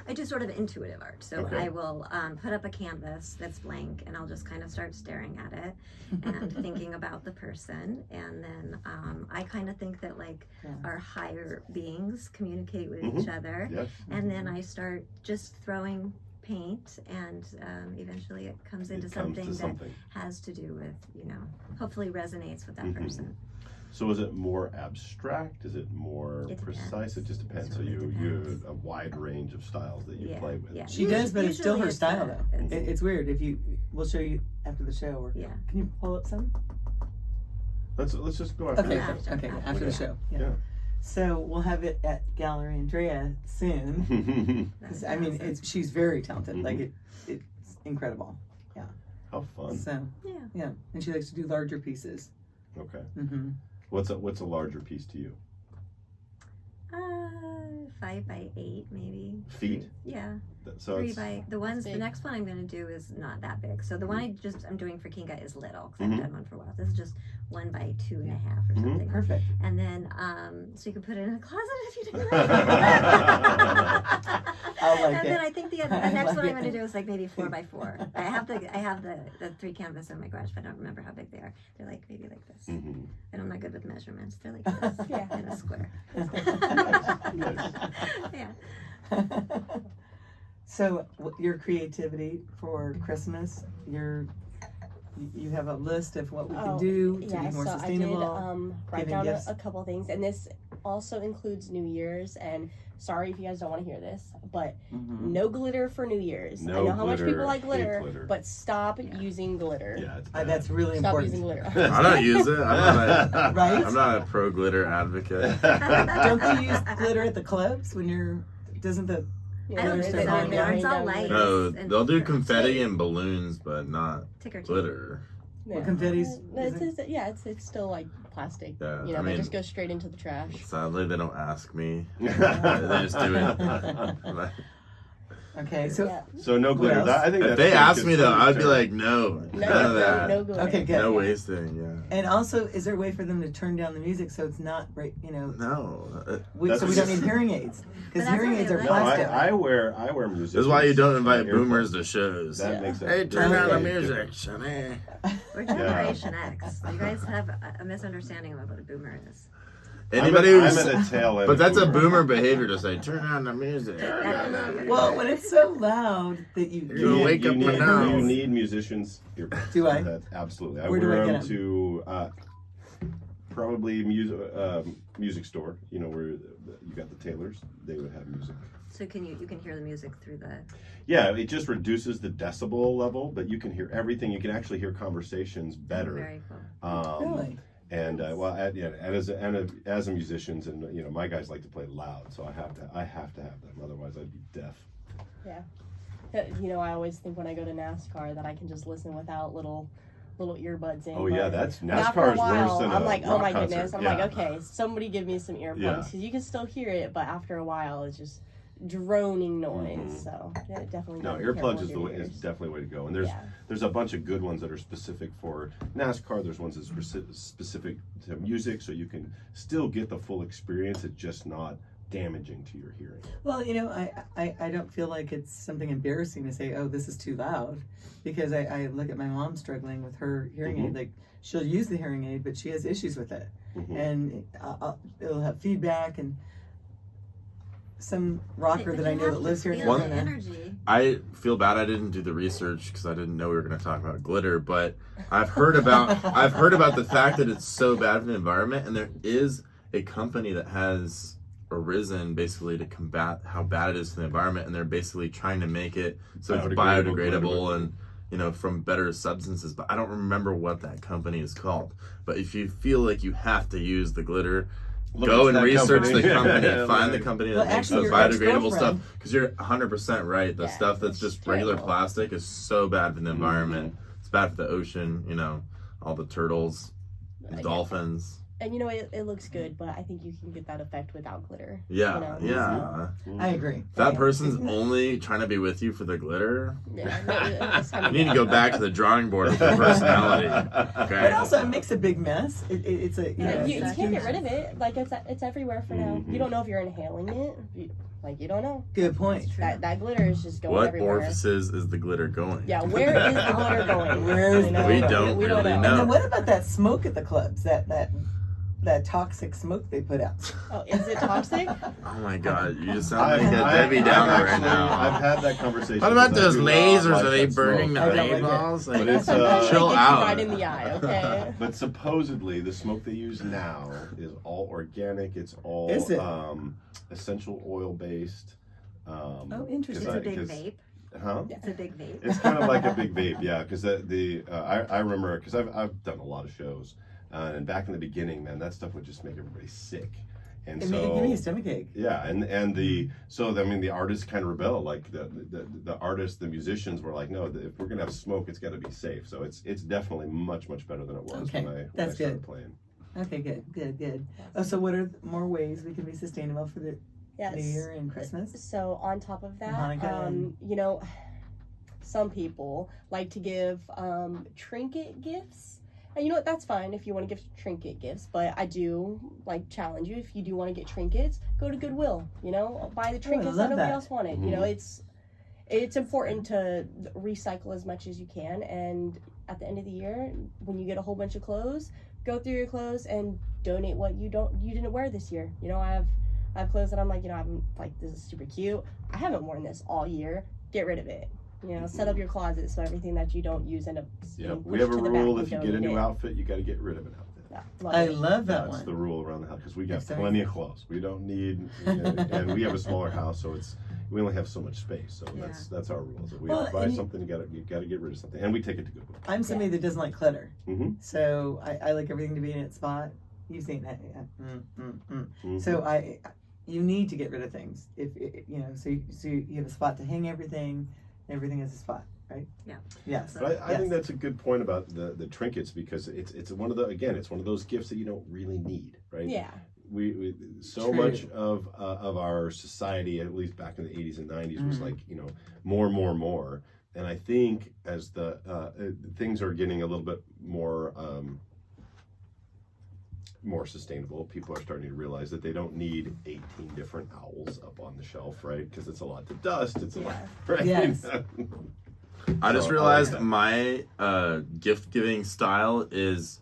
S5: I do sort of intuitive art. So
S3: Okay.
S5: I will put up a canvas that's blank, and I'll just kind of start staring at it and thinking about the person. And then I kind of think that like our higher beings communicate with each other.
S3: Yes.
S5: And then I start just throwing paint, and eventually it comes into something that has to do with, you know, hopefully resonates with that person.
S3: So is it more abstract? Is it more precise? It just depends.
S5: It
S3: So
S5: really
S3: you have a wide range of styles that you play with.
S5: Yeah.
S1: She does, but it's still
S5: Usually
S1: her
S5: it's
S1: style,
S5: a-
S1: though.
S5: it's-
S1: It's weird. We'll show you after the show. Or,
S5: Yeah.
S1: Can you pull up some?
S3: Let's just go after
S1: Okay,
S3: this.
S1: okay, after the show.
S3: Yeah.
S1: So we'll have it at Gallery Andrea soon.
S5: That's
S1: I mean,
S5: awesome.
S1: she's very talented. Like it's incredible.
S3: How fun.
S1: So
S5: Yeah.
S1: and she likes to do larger pieces.
S3: Okay.
S1: Mm-hmm.
S3: What's a larger piece to you?
S5: 5 by 8 maybe.
S3: Feet?
S5: Yeah.
S3: So
S5: 3
S3: it's,
S5: by the
S4: big.
S5: next one I'm going to do is not that big. So the one I'm doing for Kinga is little because I've done one for a while. This is just 1 by 2.5 or something.
S1: Perfect.
S5: And then so you can put it in a closet if you do
S1: I like
S5: and
S1: it.
S5: then I think the
S1: I
S5: next
S1: like
S5: one I'm
S1: it.
S5: going to do is like maybe 4 by 4. I have the 3 canvas in my garage, but I don't remember how big they are. They're like maybe like this.
S3: Mhm.
S5: And I'm not good with measurements. They're like this in a square. Yeah.
S1: So your creativity for Christmas, you have a list of what we can do to be more sustainable.
S4: I did write
S1: giving
S4: down
S1: gifts.
S4: a couple things, and this also includes New Year's. And sorry if you guys don't want to hear this, but no glitter for New Year's.
S3: No
S4: I know how much
S3: glitter,
S4: people like
S3: hate
S4: glitter,
S3: glitter.
S4: but stop using glitter.
S3: Yeah, it's bad.
S1: That's really
S4: Stop
S1: important.
S4: using glitter.
S2: I don't use it.
S1: Right?
S2: I'm not a pro glitter advocate.
S1: Don't you use glitter at the clubs when doesn't the
S5: I don't
S1: glitter
S5: do
S1: stuff
S5: it.
S1: on
S5: It's
S1: there?
S5: all lights.
S2: No,
S5: and
S2: they'll do
S5: ticker.
S2: confetti and balloons, but not
S5: Ticker tape.
S2: glitter.
S1: Well, confetti's
S4: It's still like plastic.
S2: Yeah,
S4: You know,
S2: I
S4: they
S2: mean-
S4: just go straight into the trash.
S2: Sadly, they don't ask me. They just do it.
S1: Okay, so
S4: Yeah.
S3: So no glitter.
S1: else?
S3: I think
S2: If
S3: that's
S2: they
S3: pretty
S2: asked me though, I'd be
S3: conservative.
S2: like, no,
S4: No,
S2: none of that.
S4: no glitter.
S1: okay, good.
S2: No wasting, yeah.
S1: And also, is there a way for them to turn down the music so it's not,
S2: No.
S1: so
S3: That's-
S1: we don't need hearing aids? Because
S5: But that's
S1: hearing
S5: what
S1: aids
S5: they
S1: are
S5: like.
S3: No,
S1: plastic.
S3: I wear musicians.
S2: This is why you don't invite
S3: earplugs.
S2: boomers to shows.
S3: That makes it
S2: Hey, turn down the
S3: very
S2: music,
S3: different.
S2: Sonny.
S5: We're Generation X. You guys have a misunderstanding of what a boomer is.
S2: Anybody
S3: I'm
S2: who's,
S3: at the tail end.
S2: but
S3: of
S2: that's a boomer behavior to say, turn down the music.
S1: Well, when it's so loud that
S2: You
S3: You
S2: wake
S3: need,
S2: up
S3: you
S2: my
S3: need,
S2: nose.
S3: you need musicians.
S1: Do I?
S3: Absolutely. I
S1: Where do
S3: wear
S1: I get
S3: them
S1: 'em?
S3: to probably music store. You know where you got the tailors. They would have music.
S5: So you can hear the music through the.
S3: Yeah, it just reduces the decibel level, but you can hear everything. You can actually hear conversations better.
S5: Very cool.
S1: really?
S3: And as a musicians, and you know, my guys like to play loud, so I have to have them. Otherwise, I'd be deaf.
S4: You know, I always think when I go to NASCAR that I can just listen without little earbuds in.
S3: Oh yeah,
S4: but
S3: that's
S4: after
S3: NASCAR
S4: a
S3: is
S4: while,
S3: worse than
S4: I'm
S3: a
S4: like, oh
S3: rock
S4: my
S3: concert.
S4: goodness. I'm
S3: Yeah.
S4: like, okay, somebody give me some earbuds
S3: Yeah.
S4: because you can still hear it, but after a while, it's just droning noise.
S3: Mhm.
S4: So yeah, definitely.
S3: No,
S4: gotta be careful
S3: earplugs
S4: with
S3: is
S4: your
S3: is
S4: ears.
S3: definitely the way to go. And there's a bunch of good ones that are specific for NASCAR. There's ones that's specific to music, so you can still get the full experience. It's just not damaging to your hearing.
S1: Well, you know, I don't feel like it's something embarrassing to say, oh, this is too loud. Because I look at my mom struggling with her hearing aid. Like, she'll use the hearing aid, but she has issues with it.
S3: Mhm.
S1: And it'll have feedback, and some rocker that I know that lives here.
S2: One-
S5: The energy.
S2: I feel bad I didn't do the research because I didn't know we were going to talk about glitter, but I've heard about the fact that it's so bad for the environment, and there is a company that has arisen basically to combat how bad it is for the environment, and they're basically trying to make it so it's
S3: Biodegradable
S2: biodegradable and, you know, from better substances, but I don't remember what that company is called. But if you feel like you have to use the glitter,
S3: Look
S2: go
S3: at
S2: and
S3: that
S2: research
S3: company.
S2: the company,
S3: Yeah,
S2: find the
S3: like-
S2: company that
S1: Well,
S2: makes
S1: actually,
S2: the
S1: your
S2: biodegradable stuff,
S1: ex-girlfriend-
S2: because you're 100% right. The
S4: Yeah,
S2: stuff that's
S4: it's
S2: just regular
S4: terrible.
S2: plastic is so bad for the environment. It's bad for the ocean, you know, all the turtles, the
S4: Yeah.
S2: dolphins.
S4: And you know, it looks good, but I think you can get that effect without glitter.
S2: Yeah,
S4: You know,
S2: yeah.
S1: I agree.
S2: If that person's only trying to be with you for the glitter,
S4: Yeah, it's
S2: you
S4: kinda
S2: need to go back to the drawing board with your personality.
S1: But
S2: Okay.
S1: also, it makes a big mess. It's a,
S4: Yeah, you
S1: it's
S4: can't get
S1: huge.
S4: rid of it. Like it's everywhere for now.
S3: Mhm.
S4: You don't know if you're inhaling it. Like, you don't know.
S1: Good point.
S4: That glitter is just going
S2: What
S4: everywhere.
S2: orifices is the glitter going?
S4: Yeah, where is the glitter going?
S1: Where's
S4: You know?
S2: We don't really know.
S1: And then what about that smoke at the clubs? That toxic smoke they put out.
S4: Oh, is it toxic?
S2: Oh my God, you just sound like a Debbie Downer right now.
S3: I've had that conversation.
S2: What about
S3: because I
S2: those
S3: do not
S2: lasers?
S3: like
S2: Are they
S3: that
S2: burning
S3: smoke.
S2: the
S1: I don't like it.
S2: eyeballs?
S3: But
S2: Like,
S3: it's,
S4: Sometimes
S2: chill
S4: they get you
S2: out.
S4: right in the eye, okay?
S3: But supposedly the smoke they use now is all organic. It's all
S1: Is it?
S3: essential oil based.
S1: Oh, interesting.
S5: It's a big vape.
S3: Huh?
S5: It's a big vape.
S3: It's kind of like a big vape, yeah. Because I remember because I've done a lot of shows, and back in the beginning, man, that stuff would just make everybody sick. And
S1: It
S3: so
S1: gave me a stomachache.
S3: yeah, and the artists kind of rebelled. Like the artists, the musicians were like, no, if we're gonna have smoke, it's got to be safe. So it's definitely much better than it was
S1: Okay,
S3: when I
S1: that's
S3: started
S1: good.
S3: playing.
S1: Okay, good. Oh, so what are more ways we can be sustainable for the
S4: Yes.
S1: New Year and Christmas?
S4: So on top of that,
S1: Hanukkah and-
S4: you know, some people like to give trinket gifts. And you know what, that's fine if you want to give trinket gifts, but I do like challenge you, if you do want to get trinkets, go to Goodwill, you know, buy the trinkets that
S1: love
S4: nobody
S1: that.
S4: else wanted. You know, it's important to recycle as much as you can, and at the end of the year, when you get a whole bunch of clothes, go through your clothes and donate what you didn't wear this year. You know, I have clothes that I'm like, you know, I'm like, this is super cute. I haven't worn this all year. Get rid of it. You know, set up your closet so everything that you don't use end up
S3: Yeah,
S4: being
S3: we
S4: pushed
S3: have a
S4: to the back
S3: rule:
S4: and
S3: if you get a
S4: donated.
S3: new outfit, you got to get rid of an outfit.
S4: Yeah, love
S1: I
S4: it.
S1: love that
S3: That's
S1: one.
S3: the rule around the house because we got
S1: Excellent.
S3: plenty of clothes. We don't need, and we have a smaller house, so we only have so much space. So
S5: Yeah.
S3: that's our rules. If we
S1: Well,
S3: buy
S1: and-
S3: something, you got to get rid of something, and we take it to Goodwill.
S1: I'm somebody that doesn't like clutter,
S3: Mhm.
S1: so I like everything to be in its spot. You've seen that,
S3: Mhm.
S1: So you need to get rid of things if you know. So you have a spot to hang everything. Everything has a spot, right?
S5: Yeah.
S1: Yes.
S3: But I think that's a good point about the trinkets because it's one of those gifts that you don't really need, right?
S4: Yeah.
S3: We so
S1: True.
S3: much of our society, at least back in the 80s and 90s, was like, you know, more. And I think as the things are getting a little bit more sustainable, people are starting to realize that they don't need 18 different owls up on the shelf, right? Because it's a lot to dust. It's a lot, right?
S1: Yes.
S2: I just
S3: So,
S2: realized
S3: that.
S2: my gift giving style is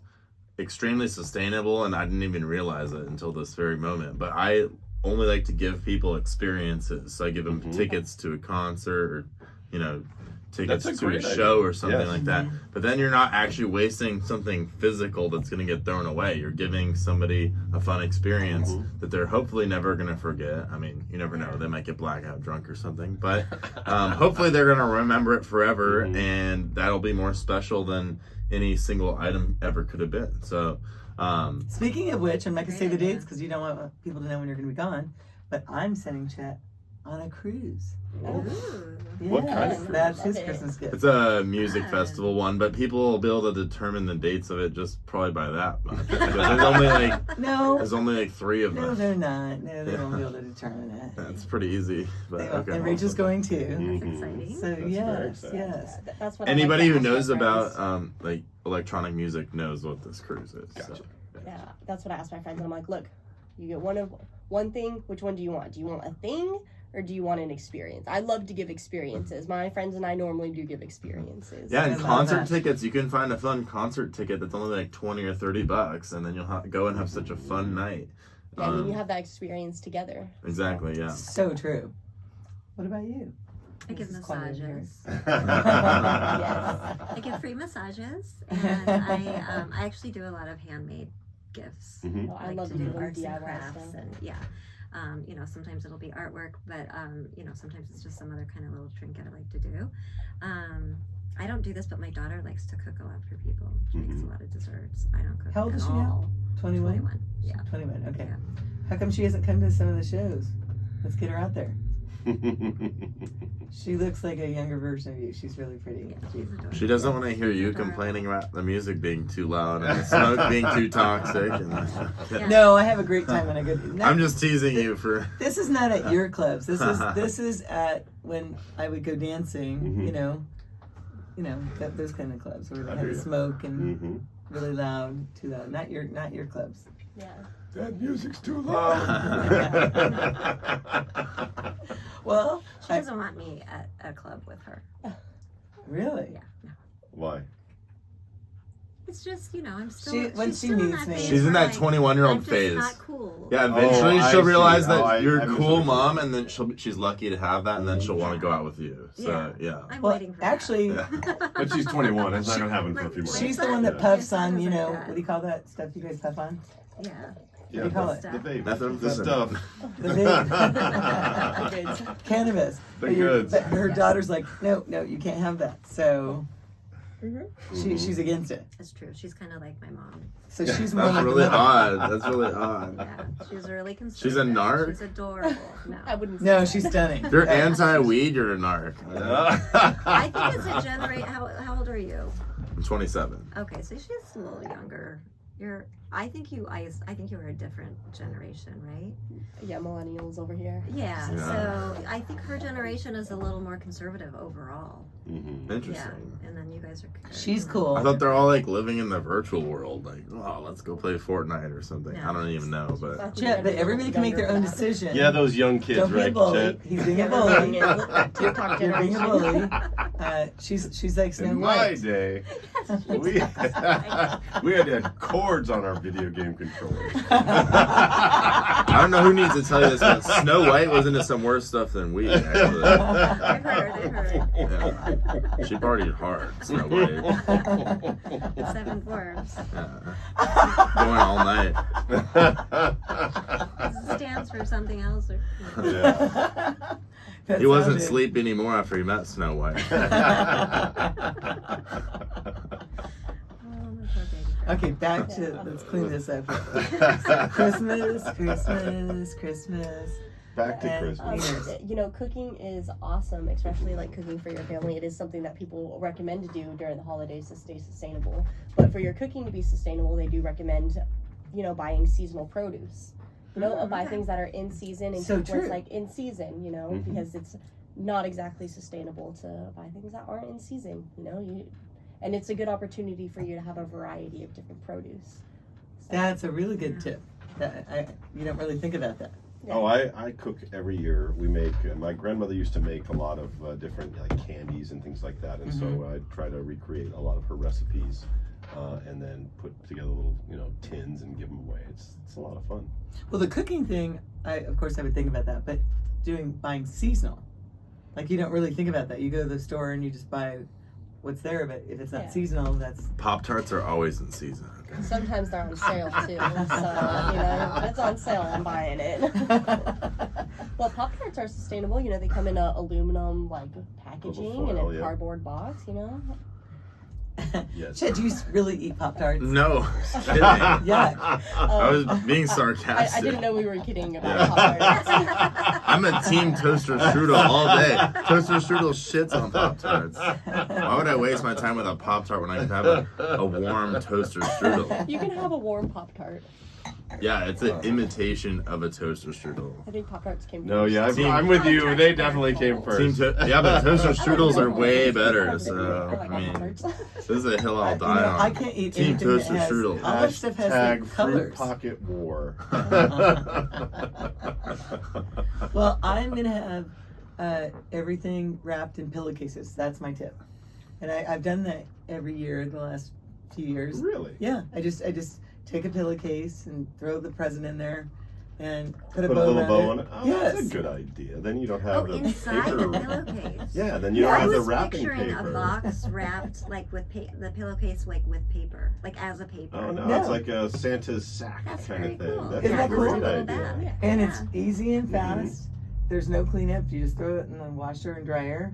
S2: extremely sustainable, and I didn't even realize it until this very moment. But I only like to give people experiences. So I give them tickets to a concert, or you know, tickets
S3: That's a
S2: to a
S3: great
S2: show
S3: idea.
S2: or something
S3: Yes.
S2: like that. But then you're not actually wasting something physical that's going to get thrown away. You're giving somebody a fun experience that they're hopefully never going to forget. I mean, you never know. They might get blackout drunk or something. But hopefully they're going to remember it forever, and that'll be more special than any single item ever could have been. So,
S1: Speaking of which, I'm not gonna say the
S5: Great idea.
S1: dates because you don't want people to know when you're gonna be gone. But I'm sending Chet on a cruise.
S5: Ooh.
S3: What kind of
S1: Yes,
S3: cruise?
S1: That's his
S4: Love it.
S1: Christmas gift.
S2: it's a music
S5: Fun.
S2: festival one, but people will be able to determine the dates of it just probably by that much. Because there's only like 3 of
S1: No,
S2: them.
S1: they're not. No, they won't be able to determine it.
S2: That's pretty easy. But
S1: They won't.
S2: okay.
S1: And Rachel's going too.
S5: That's
S3: Mhm.
S5: exciting.
S1: So
S3: That's very
S1: yes,
S3: exciting.
S1: yes.
S4: That's what I
S2: Anybody
S4: like to
S2: who
S4: ask my
S2: knows
S4: friends.
S2: about like electronic music knows what this cruise is.
S3: Gotcha.
S2: So,
S4: Yeah, that's what I ask my friends, and I'm like, look, you get one thing. Which one do you want? Do you want a thing, or do you want an experience? I love to give experiences. My friends and I normally do give experiences.
S2: Yeah, and
S1: I love
S2: concert
S1: that.
S2: tickets, you can find a fun concert ticket that's only like $20 or $30, and then you'll go and have such a fun night.
S4: Yeah, and then you have that experience together.
S2: Exactly, yeah.
S1: So true. What about you?
S5: I give
S1: Mrs. Connor here.
S5: massages.
S4: Yes.
S5: I give free massages, and I actually do a lot of handmade gifts.
S3: Mhm.
S4: Oh, I
S5: Like
S4: love
S5: to
S4: to
S5: do
S4: do
S5: arts and
S4: DIY
S5: crafts,
S4: stuff.
S5: and you know, sometimes it'll be artwork, but you know, sometimes it's just some other kind of little trinket I like to do. I don't do this, but my daughter likes to cook a lot for people. She makes a lot of desserts. I don't cook
S1: How old
S5: at
S1: is she now?
S5: all.
S1: 21?
S5: 21. Yeah.
S1: 21, okay.
S5: Yeah.
S1: How come she hasn't come to some of the shows? Let's get her out there. She looks like a younger version of you. She's really pretty.
S5: Yeah, she's adorable.
S2: She doesn't want to hear you
S5: Adorable.
S2: complaining about the music being too loud and the smoke being too toxic. And,
S5: Yeah.
S1: No, I have a great time when I go.
S2: I'm just teasing you for.
S1: This is not at your clubs. This is at when I would go dancing.
S3: Mhm.
S1: You know those kind of clubs where they
S3: I
S1: have
S3: hear
S1: the
S3: ya.
S1: smoke and
S3: Mhm.
S1: really loud, too loud. Not your clubs.
S4: Yeah.
S3: That music's too loud.
S1: Well,
S5: She doesn't want me at a club with her.
S1: really?
S5: Yeah. No.
S3: Why?
S5: It's just, I'm still.
S1: When
S5: she's
S1: she
S5: still in
S1: meets
S5: that
S1: me-
S5: phase
S2: She's in
S5: where,
S2: that 21-year-old
S5: I'm just
S2: phase.
S5: not cool.
S2: Yeah, eventually
S3: I
S2: she'll
S3: see.
S2: realize that
S3: I
S2: you're a cool
S3: misunderstood.
S2: mom, and then she's lucky to have that, and then she'll want to go out with you. So yeah.
S5: I'm
S1: Well,
S5: waiting for
S1: actually,
S5: that.
S3: But she's 21. It's not gonna happen for a few months.
S1: she's the
S5: son-
S1: one that
S5: my
S1: puffs
S5: son
S1: on,
S5: is like that.
S1: what do you call that stuff you guys puff on?
S5: Yeah.
S3: Yeah,
S1: do you call
S3: the,
S1: it?
S3: the vape,
S2: Nothing.
S3: the stuff.
S1: The vape. Cannabis.
S3: The
S1: But
S3: goods.
S1: but her daughter's like, no, you can't have that. So she's against it.
S5: That's true. She's kind of like my mom.
S1: So she's more
S2: That's
S1: like
S2: really
S1: the middle.
S2: odd. That's really odd.
S5: Yeah. She's really conservative.
S2: She's a narc?
S5: She's adorable. No.
S4: I wouldn't say
S1: No,
S4: that.
S1: she's stunning.
S2: If you're anti-weed, you're a narc.
S5: I think it's a generation. How old are you?
S2: I'm 27.
S5: Okay, so she's a little younger. I think you are a different generation, right?
S4: Yeah, millennials over here.
S5: Yeah.
S2: Yeah.
S5: So I think her generation is a little more conservative overall.
S3: Mhm.
S2: Interesting.
S5: Yeah. And then you guys are.
S1: She's cool.
S2: I thought they're all like living in the virtual world. Like, oh, let's go play Fortnite or something.
S5: No.
S2: I don't even know, but
S1: Yeah, but everybody can make their own decision.
S3: Yeah, those young kids,
S1: Don't be a
S3: right?
S1: bully.
S3: Chet?
S1: He's being a bully.
S4: TikTok
S1: You're being a
S4: generation.
S1: bully. She's like Snow
S3: In my
S1: White.
S3: day, we had cords on our video game controllers.
S2: I don't know who needs to tell you this, but Snow White was into some worse stuff than we actually.
S5: I've heard.
S2: Yeah. She partied hard, Snow White.
S5: 7 dwarfs.
S2: Yeah. Going all night.
S5: This stands for something else. Or,
S3: Yeah.
S1: That
S2: He wasn't
S1: sounded-
S2: asleep anymore after he met Snow White.
S5: Oh, my poor baby girl.
S1: Okay, back to let's clean this up. So Christmas.
S3: Back to
S1: And,
S3: Christmas.
S4: Cooking is awesome, especially like cooking for your family. It is something that people recommend to do during the holidays to stay sustainable. But for your cooking to be sustainable, they do recommend, buying seasonal produce. Buy things that are in season and
S1: So
S4: cook what's
S1: true.
S4: like in season, because it's not exactly sustainable to buy things that aren't in season, and it's a good opportunity for you to have a variety of different produce. So,
S1: That's a really good tip. You don't really think about that.
S4: yeah.
S3: Oh, I cook every year. We make. My grandmother used to make a lot of different candies and things like that, and so I try to recreate a lot of her recipes, and then put together little tins and give them away. It's a lot of fun.
S1: Well, the cooking thing, of course I would think about that, but buying seasonal, like you don't really think about that. You go to the store and you just buy what's there, but if it's not
S4: Yeah.
S1: seasonal, that's
S2: Pop-Tarts are always in season.
S4: Sometimes they're on sale too, so if it's on sale, I'm buying it. Well, Pop-Tarts are sustainable. They come in a aluminum packaging and
S3: foil,
S4: a
S3: yeah.
S4: cardboard box.
S3: Yes.
S1: Chad, do you really eat Pop-Tarts?
S2: No, just kidding.
S1: Yeah.
S2: I was being
S4: I
S2: sarcastic.
S4: didn't know we were kidding about
S2: Yeah.
S4: Pop-Tarts.
S2: I'm a team toaster strudel all day. Toaster strudel shits on Pop-Tarts. Why would I waste my time with a Pop-Tart when I could have a warm toaster strudel?
S4: You can have a warm Pop-Tart.
S2: Yeah, it's an imitation of a toaster strudel.
S4: I think Pop-Tarts came
S3: No,
S4: first.
S3: yeah, I'm with you. They definitely came first.
S2: Yeah, but toaster strudels are way better. So
S4: I like
S2: I mean,
S4: Pop-Tarts.
S2: this is a hill I'll die on.
S1: I can't eat
S2: Team
S1: anything
S2: toaster
S1: that has,
S2: strudel.
S1: all that stuff has
S3: Hashtag
S1: like
S3: fruit
S1: colors.
S3: pocket war.
S1: Well, I'm gonna have everything wrapped in pillowcases. That's my tip, and I've done that every year the last few years.
S3: Really?
S1: Yeah, I just take a pillowcase and throw the present in there, and put a
S3: Put a
S1: bow
S3: little
S1: around
S3: bow
S1: it.
S3: on it. Oh,
S1: Yes.
S3: that's a good idea. Then you don't
S5: Oh,
S3: have the
S5: inside
S3: paper.
S5: the pillowcase.
S3: Yeah, then you don't
S5: I
S3: have the
S5: was
S3: wrapping
S5: picturing
S3: paper.
S5: a box wrapped with the pillowcase with paper, as a paper.
S3: Oh no,
S1: No.
S3: it's like a Santa's sack
S5: That's
S3: kind
S5: very
S3: of thing.
S5: cool.
S3: That's
S1: Isn't
S3: a
S1: that cool?
S3: great
S5: Little
S3: idea.
S5: bag.
S4: Yeah.
S1: And
S5: Yeah.
S1: it's easy and
S3: Mhm.
S1: fast. There's no cleanup. You just throw it in the washer and dryer,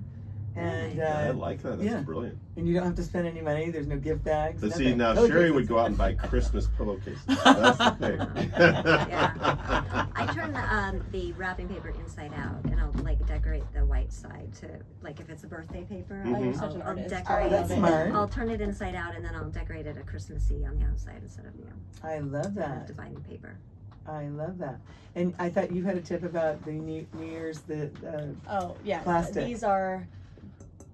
S1: and
S3: Yeah, I like that. That's
S1: yeah.
S3: brilliant.
S1: and you don't have to spend any money. There's no gift bags.
S3: But see,
S1: nothing.
S3: now
S1: Pillowcases.
S3: Sherry would go out and buy Christmas pillowcases. That's the thing.
S5: Yeah. I turn the wrapping paper inside out, and I'll decorate the white side to if it's a birthday paper.
S3: Oh, you're
S4: such an
S5: I'll
S4: artist.
S5: decorate
S1: Oh, that's
S5: it.
S1: smart.
S5: I'll turn it inside out, and then I'll decorate it a Christmassy on the outside instead of
S1: I love that.
S5: dividing paper.
S1: I love that. And I thought you had a tip about the New Year's,
S4: Oh, yeah.
S1: Plastic.
S4: These are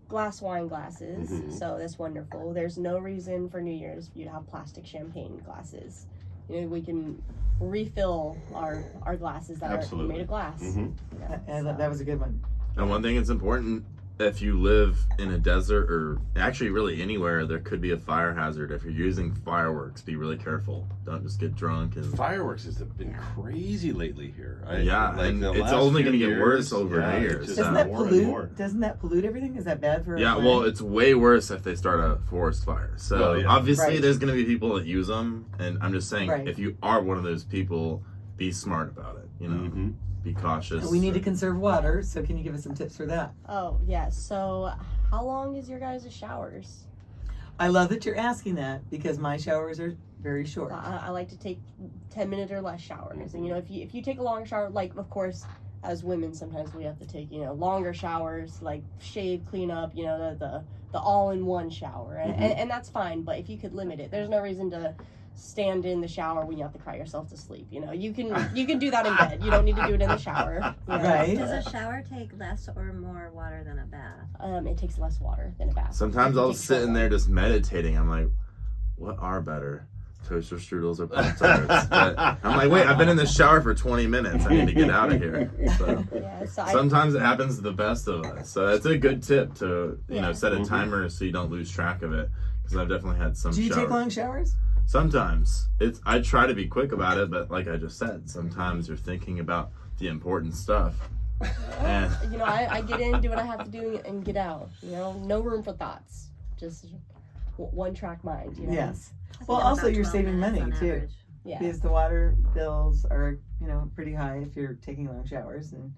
S4: glass wine glasses,
S3: Mhm.
S4: so that's wonderful. There's no reason for New Year's you to have plastic champagne glasses. you know, we can refill our glasses that are
S3: Absolutely.
S4: made of glass.
S3: Mhm.
S1: That was a good one.
S2: And one thing that's important, if you live in a desert or actually really anywhere, there could be a fire hazard. If you're using fireworks, be really careful. Don't just get drunk and
S3: Fireworks has been crazy lately here.
S2: Yeah, and
S3: the
S2: it's
S3: last
S2: only
S3: few
S2: gonna get
S3: years,
S2: worse over
S3: yeah,
S2: years.
S3: it's just
S1: Doesn't that
S3: more and more.
S1: pollute? Doesn't that pollute everything? Is that bad for? our
S2: yeah,
S1: planet?
S2: well, it's way worse if they start a forest fire. So
S3: Well, yeah.
S2: obviously,
S1: Right.
S2: there's gonna be people that use them, and I'm just saying,
S1: Right.
S2: if you are one of those people, be smart about it. You know,
S3: Mhm.
S2: be cautious.
S1: We need to conserve water. So can you give us some tips for that?
S4: Oh yeah. So how long is your guys' showers?
S1: I love that you're asking that because my showers are very short.
S4: I like to take 10-minute or less showers, and you know, if you take a long shower, like of course, as women sometimes we have to take, you know, longer showers, like shave, clean up, you know, the all-in-one shower, and that's fine. But if you could limit it, there's no reason to stand in the shower when you have to cry yourself to sleep. You know, you can do that in bed. You don't need to do it in the shower. You know?
S1: Right.
S5: Does a shower take less or more water than a bath?
S4: It takes less water than a bath.
S2: Sometimes
S4: It
S2: I'll
S4: takes
S2: sit in
S4: more.
S2: there just meditating. I'm like, what are better? Toaster strudels or Pop-Tarts? But I'm like, wait, I've been in the shower for 20 minutes. I need to get out of here. So
S4: Yeah, so
S2: sometimes it happens to the best of us. So it's a good tip to, you know,
S4: Yeah.
S2: set a
S3: Mhm.
S2: timer so you don't lose track of it. Because I've definitely had some
S1: Do you
S2: showers.
S1: take long showers?
S2: Sometimes I try to be quick about it, but like I just said, sometimes you're thinking about the important stuff. And
S4: you know, I get in, do what I have to do, and get out. You know, no room for thoughts. Just one track mind. You know?
S1: Yes.
S5: I think
S1: Well,
S5: it's
S1: also
S5: about
S1: you're
S5: 12
S1: saving
S5: minutes
S1: money,
S5: on
S1: too.
S5: average.
S4: Yeah.
S1: Because the water bills are, you know, pretty high if you're taking long showers, and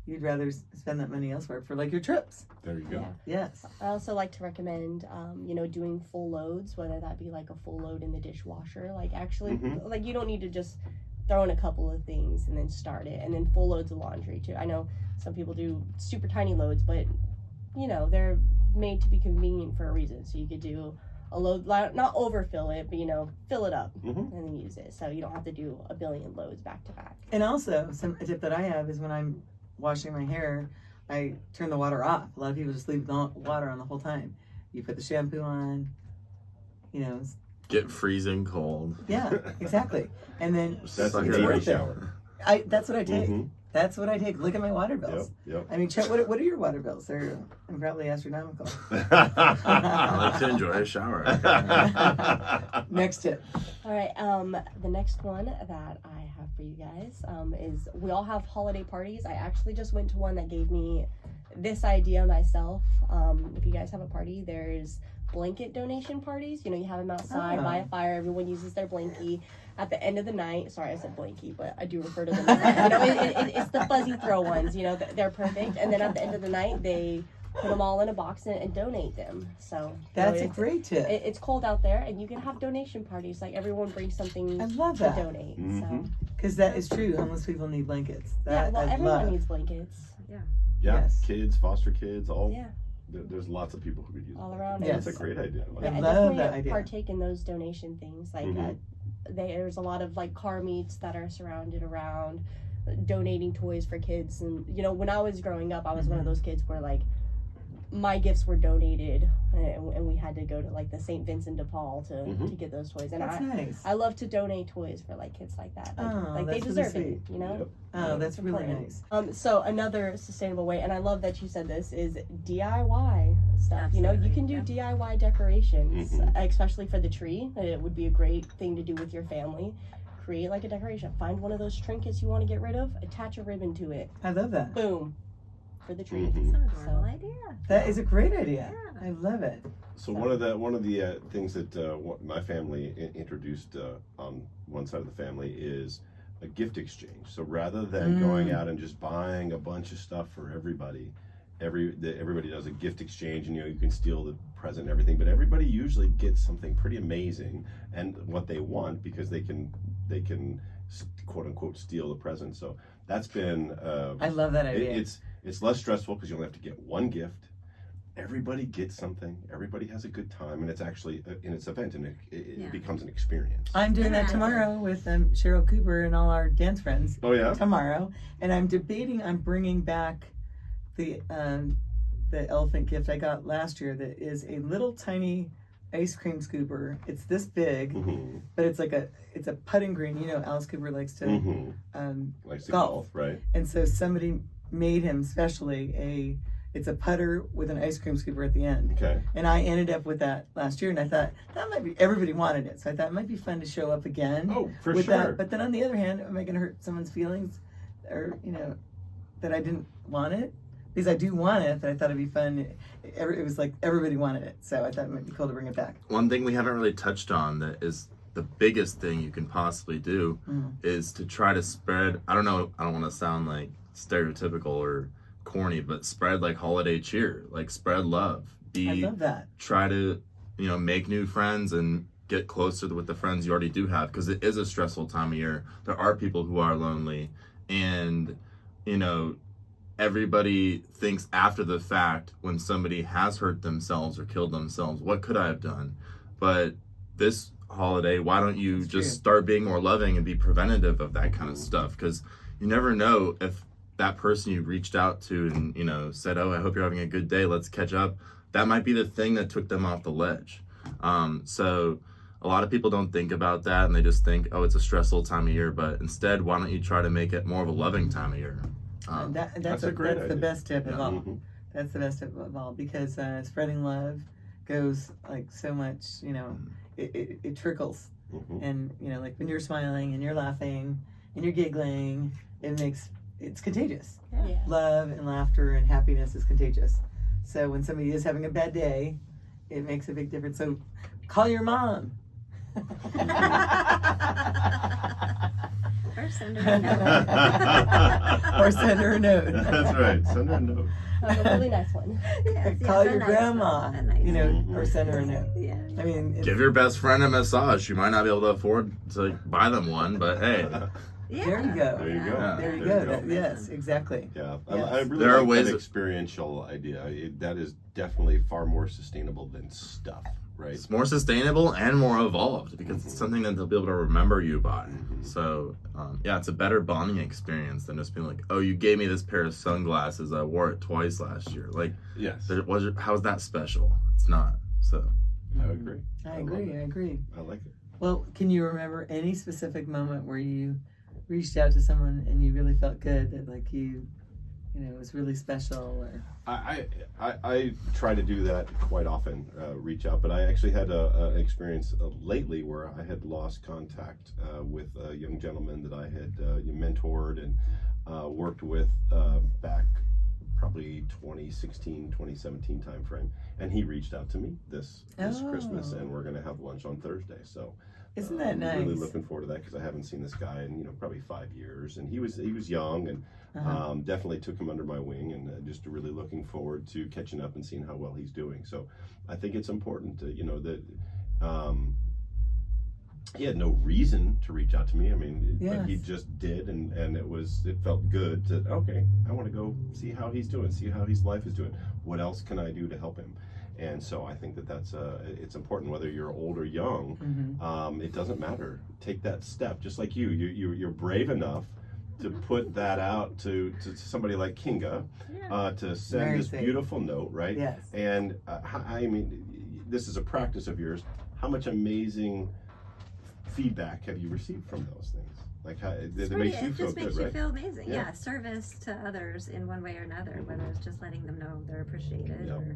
S1: you'd rather spend that money elsewhere for like your trips.
S3: There you go.
S4: Yeah.
S1: Yes.
S4: I also like to recommend, you know, doing full loads, whether that be like a full load in the dishwasher. Like actually,
S3: Mhm.
S4: like you don't need to just throw in a couple of things and then start it, and then full loads of laundry too. I know some people do super tiny loads, but you know they're made to be convenient for a reason. So you could do a load, not overfill it, but you know, fill it up
S3: Mhm.
S4: and then use it. So you don't have to do a billion loads back to back.
S1: And also, a tip that I have is when I'm washing my hair, I turn the water off. A lot of people just leave the water on the whole time. You put the shampoo on, you know,
S2: get freezing cold.
S1: yeah, exactly. And then
S3: That's
S2: Suck
S3: a
S2: it
S3: good
S2: up.
S3: baby shower.
S1: that's what I take.
S3: Mhm.
S1: That's what I take. Look at my water
S3: Yep.
S1: bills.
S3: Yep.
S1: I mean, Chet, what are your water bills? They're probably astronomical.
S2: I like to enjoy a shower.
S1: Next tip.
S4: All right. The next one that I have for you guys is we all have holiday parties. I actually just went to one that gave me this idea myself. If you guys have a party, there's blanket donation parties. You know, you have them outside by a fire. Everyone uses their blankie. At the end of the night, sorry, I said blankie, but I do refer to them as, you know, it's the fuzzy throw ones. You know, they're perfect. And then at the end of the night, they put them all in a box and donate them. So you
S1: That's
S4: know,
S1: a great tip.
S4: it's cold out there, and you can have donation parties. Like everyone brings something
S1: I love
S4: to
S1: that.
S4: donate.
S3: Mhm.
S4: So
S1: Because that is true. Homeless people need blankets.
S4: yeah,
S1: That
S4: well,
S1: I
S4: everyone
S1: love.
S4: needs blankets.
S3: Yeah,
S1: Yes.
S3: kids, foster kids, all.
S4: Yeah,
S3: There's lots of people who could use
S4: all
S3: it.
S4: around.
S1: Yes.
S3: That's a great idea.
S1: I
S4: Yeah, and
S1: love
S4: definitely
S1: that idea.
S4: partake in those donation things. Like
S3: Mhm.
S4: there's a lot of like car meets that are surrounded around donating toys for kids. And you know, when I was growing up, I was one of those kids where like my gifts were donated, and we had to go to like the St. Vincent de Paul to get those toys. And
S1: That's nice.
S4: I love to donate toys for like kids like that. Like,
S1: Oh,
S4: like they
S1: that's really
S4: deserve
S1: sweet.
S4: it, you know.
S3: Yep.
S1: Oh, that's
S4: It's
S1: really
S4: important.
S1: nice.
S4: So another sustainable way, and I love that you said this, is DIY stuff. You know, you can do
S5: Absolutely,
S4: DIY decorations,
S3: Mhm.
S4: especially for the tree. It would be a great thing to do with your family. Create like a decoration. Find one of those trinkets you want to get rid of. Attach a ribbon to it.
S1: I love that.
S4: Boom, for the tree.
S3: Mhm.
S5: It's an adorable
S4: So-
S5: idea.
S1: That is a great idea.
S5: Yeah.
S1: I love it.
S3: So one of the things that my family introduced on one side of the family is a gift exchange. So rather than going out and just buying a bunch of stuff for everybody, everybody does a gift exchange, and you know you can steal the present and everything. But everybody usually gets something pretty amazing and what they want because they can quote unquote steal the present. So that's been
S1: I love that idea.
S3: it's less stressful because you only have to get one gift. Everybody gets something. Everybody has a good time, and it's actually in its event, and it
S5: Yeah.
S3: becomes an experience.
S1: I'm doing that
S5: Yeah.
S1: tomorrow with Cheryl Cooper and all our dance friends.
S3: Oh yeah.
S1: Tomorrow, and I'm debating on bringing back the elephant gift I got last year. That is a little tiny ice cream scooper. It's this big, but it's a putting green. You know, Alice Cooper likes to
S3: Likes to
S1: golf,
S3: right?
S1: and so somebody made him specially it's a putter with an ice cream scooper at the end.
S3: Okay.
S1: And I ended up with that last year, and I thought that might be, everybody wanted it, so I thought it might be fun to show up again.
S3: Oh, for
S1: with
S3: sure.
S1: that. But then on the other hand, am I going to hurt someone's feelings, or that I didn't want it? Because I do want it, but I thought it'd be fun. It was like everybody wanted it, so I thought it might be cool to bring it back.
S2: One thing we haven't really touched on that is the biggest thing you can possibly do is to try to spread, I don't want to sound like stereotypical or corny, but spread like holiday cheer, like spread love.
S1: I love that.
S2: Try to, make new friends and get closer with the friends you already do have, because it is a stressful time of year. There are people who are lonely, and, everybody thinks after the fact when somebody has hurt themselves or killed themselves, what could I have done? But this holiday, why don't you start being more loving and be preventative of that kind of stuff? Because you never know if that person you reached out to and said, oh, I hope you're having a good day, let's catch up, that might be the thing that took them off the ledge. So a lot of people don't think about that, and they just think, oh, it's a stressful time of year. But instead, why don't you try to make it more of a loving time of year?
S1: That's
S3: a great
S1: the
S3: idea.
S1: best tip of all. That's the best tip of all, because spreading love goes like so much, it trickles. And like when you're smiling and you're laughing and you're giggling, it's contagious.
S4: Yeah.
S1: Love and laughter and happiness is contagious. So when somebody is having a bad day, it makes a big difference. So call your mom.
S5: Or send her a note.
S1: Or send her a note.
S3: That's right. Send her a note.
S4: A really nice one.
S1: Call
S5: a
S1: your
S5: nice
S1: grandma,
S5: one, a nice one.
S1: or send her a note.
S5: Yeah.
S1: I mean,
S2: Give your best friend a massage. You might not be able to afford to buy them one, but hey.
S5: Yeah.
S1: there you go.
S3: There you go.
S2: Yeah.
S1: There you
S3: There
S1: go.
S3: you go.
S1: Yes, exactly.
S3: Yeah,
S1: Yes.
S3: I really
S2: There are
S3: like
S2: ways
S3: that
S2: of-
S3: experiential idea. That is definitely far more sustainable than stuff, right?
S2: It's more sustainable and more evolved because it's something that they'll be able to remember you by. So, it's a better bonding experience than just being like, oh, you gave me this pair of sunglasses. I wore it twice last year. Like,
S3: Yes,
S2: how's that special? It's not. So,
S3: I agree.
S1: I
S3: love
S1: agree.
S3: it.
S1: I agree.
S3: I like it.
S1: Well, can you remember any specific moment where you reached out to someone and you really felt good, that like it was really special? Or
S3: I try to do that quite often, reach out, but I actually had an experience lately where I had lost contact with a young gentleman that I had mentored and worked with back probably 2016, 2017 timeframe, and he reached out to me this Christmas, and we're going to have lunch on Thursday. So
S1: isn't that nice?
S3: I'm really looking forward to that, because I haven't seen this guy in probably 5 years, and he was young, and definitely took him under my wing, and just really looking forward to catching up and seeing how well he's doing. So I think it's important to that he had no reason to reach out to me. I mean, but he just did, and it felt good to, okay, I want to go see how he's doing, see how his life is doing. What else can I do to help him? And so I think that's it's important, whether you're old or young. It doesn't matter. Take that step, just like you're brave enough to put that out to somebody like Kinga, to send
S1: Very
S3: this
S1: safe.
S3: beautiful note, right?
S1: Yes.
S3: And I mean, this is a practice of yours. How much amazing feedback have you received from those things? Like, how it makes you
S5: It
S3: feel
S5: just makes
S3: good,
S5: you
S3: right?
S5: feel amazing.
S3: Yeah.
S5: Yeah, service to others in one way or another, whether it's just letting them know they're appreciated
S3: Yep.
S5: or,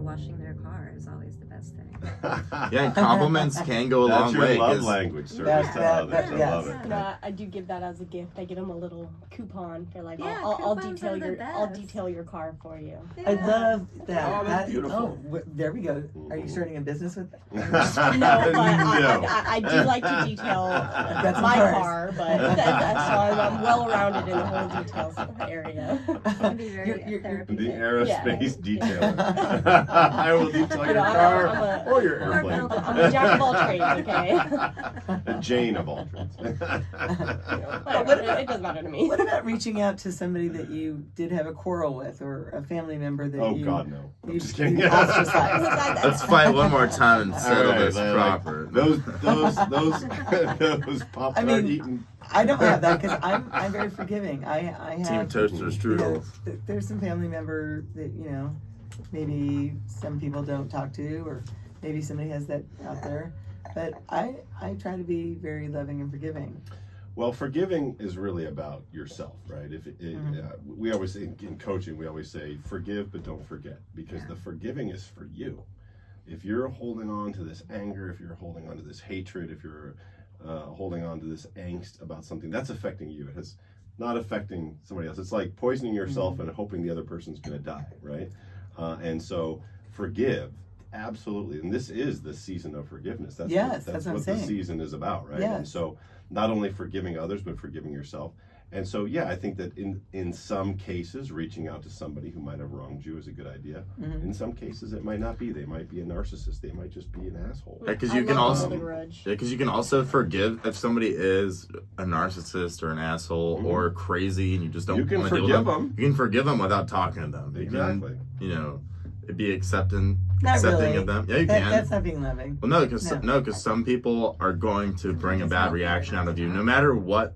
S5: washing their car is always the best thing.
S2: yeah, and compliments can go a
S3: That's
S2: long
S3: your
S2: way.
S3: love
S2: 'cause
S3: language, service
S1: That's-
S3: to
S1: that-
S3: others.
S1: that-
S3: I
S1: yes.
S3: love it.
S4: I do give that as a gift. I get them a little coupon for like,
S5: Yeah,
S4: I'll
S5: coupons
S4: detail
S5: are the
S4: I'll
S5: best.
S4: detail your car for you.
S1: I love that.
S3: Oh, that's beautiful.
S1: There we go. Are you starting a business with that?
S4: No, but
S3: No.
S4: I do like to detail
S1: That's
S4: my
S1: cars.
S4: car, but so I'm well rounded in the whole details area.
S5: It can be very
S1: You're-
S5: therapeutic.
S3: The aerospace detailer. I will detail your car or your airplane.
S4: I'm a jack of all trades, okay?
S3: Jane of all trades.
S4: Whatever, it doesn't matter to me.
S1: What about reaching out to somebody that you did have a quarrel with, or a family member that
S3: Oh
S1: you
S3: God, no. I'm
S1: you
S3: just kidding.
S1: ostracized?
S2: Let's fight one more time and settle
S3: All right,
S2: this
S3: like,
S2: proper.
S3: those Pop-Tart
S1: I mean,
S3: eating.
S1: I don't have that, because I'm very forgiving. I
S2: Team
S1: have
S2: Toaster Strudel.
S1: there's some family member that maybe some people don't talk to, or maybe somebody has that out there. But I try to be very loving and forgiving.
S3: Well, forgiving is really about yourself, right? We always in coaching, we always say forgive but don't forget, because the forgiving is for you. If you're holding on to this anger, if you're holding on to this hatred, if you're holding on to this angst about something, that's affecting you. It has not affecting somebody else. It's like poisoning yourself and hoping the other person's going to die, right? And so forgive. Absolutely, and this is the season of forgiveness. That's
S1: what I'm
S3: what
S1: saying.
S3: the season is about, right?
S1: Yes.
S3: And so, not only forgiving others, but forgiving yourself. And so, yeah, I think that in some cases, reaching out to somebody who might have wronged you is a good idea.
S1: Mm-hmm.
S3: In some cases, it might not be. They might be a narcissist. They might just be an asshole.
S2: Because
S4: I
S2: you can
S4: love
S2: also,
S4: holding a grudge.
S2: you can also forgive if somebody is a narcissist or an asshole or crazy, and you just don't.
S3: You can
S2: wanna deal with
S3: forgive them.
S2: You can forgive them without talking to them. You
S3: Exactly.
S2: can, be accepting
S1: Not really.
S2: of them. Yeah, you can.
S1: That's not being loving.
S2: Well, no, because some people are going to bring a bad reaction out of you, no matter what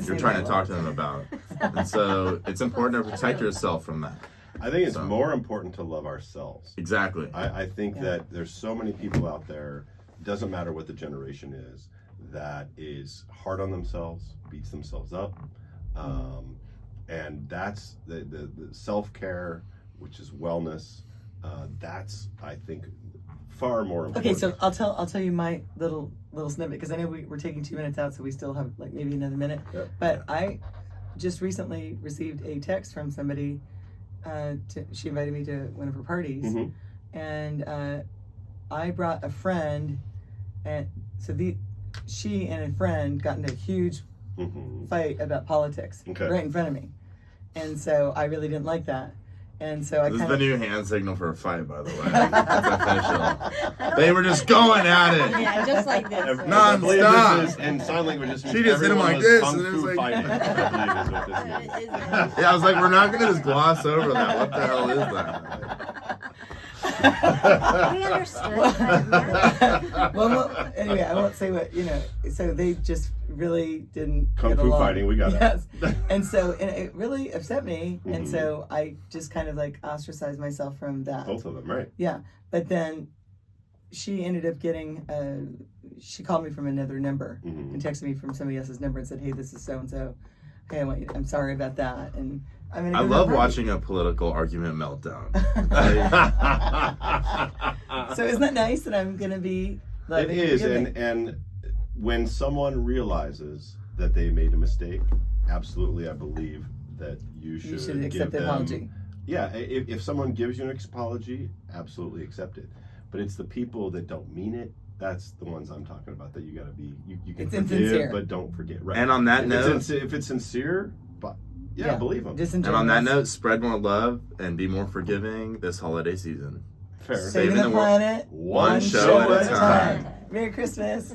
S2: you're trying to talk to them about. And so it's important to protect yourself from that.
S3: I think it's more important to love ourselves.
S2: Exactly.
S3: I think that there's so many people out there, doesn't matter what the generation is, that is hard on themselves, beats themselves up. And that's the self-care, which is wellness. That's, I think, far more important.
S1: Okay, so I'll tell you my little snippet, because I know we're taking 2 minutes out, so we still have like maybe another minute.
S3: Yep.
S1: But I just recently received a text from somebody. She invited me to one of her parties, and I brought a friend, and so she and a friend got into a huge fight about politics right in front of me, and so I really didn't like that. And so
S2: This is the new hand signal for a fight, by the way. That's official. They were just going at it.
S4: Yeah, just like this.
S3: I
S2: Non-stop.
S3: believe this is, in sign language, this means
S2: She just hit him
S3: everyone
S2: like
S3: was
S2: this,
S3: kung
S2: and it was
S3: fu
S2: like-
S3: fighting, I believe is what this means.
S2: Yeah, I was like, we're not going to just gloss over that. What the hell is that?
S5: We understood. But
S1: well, anyway, I won't say what, so they just really didn't
S3: Kung
S1: get
S3: fu
S1: along.
S3: fighting, we got it.
S1: Yes. And so it really upset me, and so I just kind of like ostracized myself from that.
S3: Both of them, right?
S1: Yeah, but then she ended up getting, she called me from another number and texted me from somebody else's number and said, hey, this is so-and-so. Hey, I'm sorry about that. And I'm gonna
S2: I
S1: go to
S2: love
S1: a party.
S2: watching a political argument meltdown.
S1: So isn't that nice that I'm going to be
S3: It
S1: loving and
S3: is,
S1: forgiving?
S3: and when someone realizes that they made a mistake, absolutely, I believe that you should
S1: accept
S3: give
S1: the
S3: them,
S1: apology.
S3: Yeah, if someone gives you an apology, absolutely accept it. But it's the people that don't mean it. That's the ones I'm talking about. That you got to be. You can
S1: It's
S3: forgive,
S1: insincere.
S3: but don't forget. Right.
S2: And on that note,
S3: if it's sincere, but yeah, believe them.
S1: Disingenuous.
S2: and on that note, spread more love and be more forgiving this holiday season.
S3: Fair.
S1: Saving the
S2: the world
S1: planet
S3: One
S2: show
S3: at a time.
S1: Merry Christmas.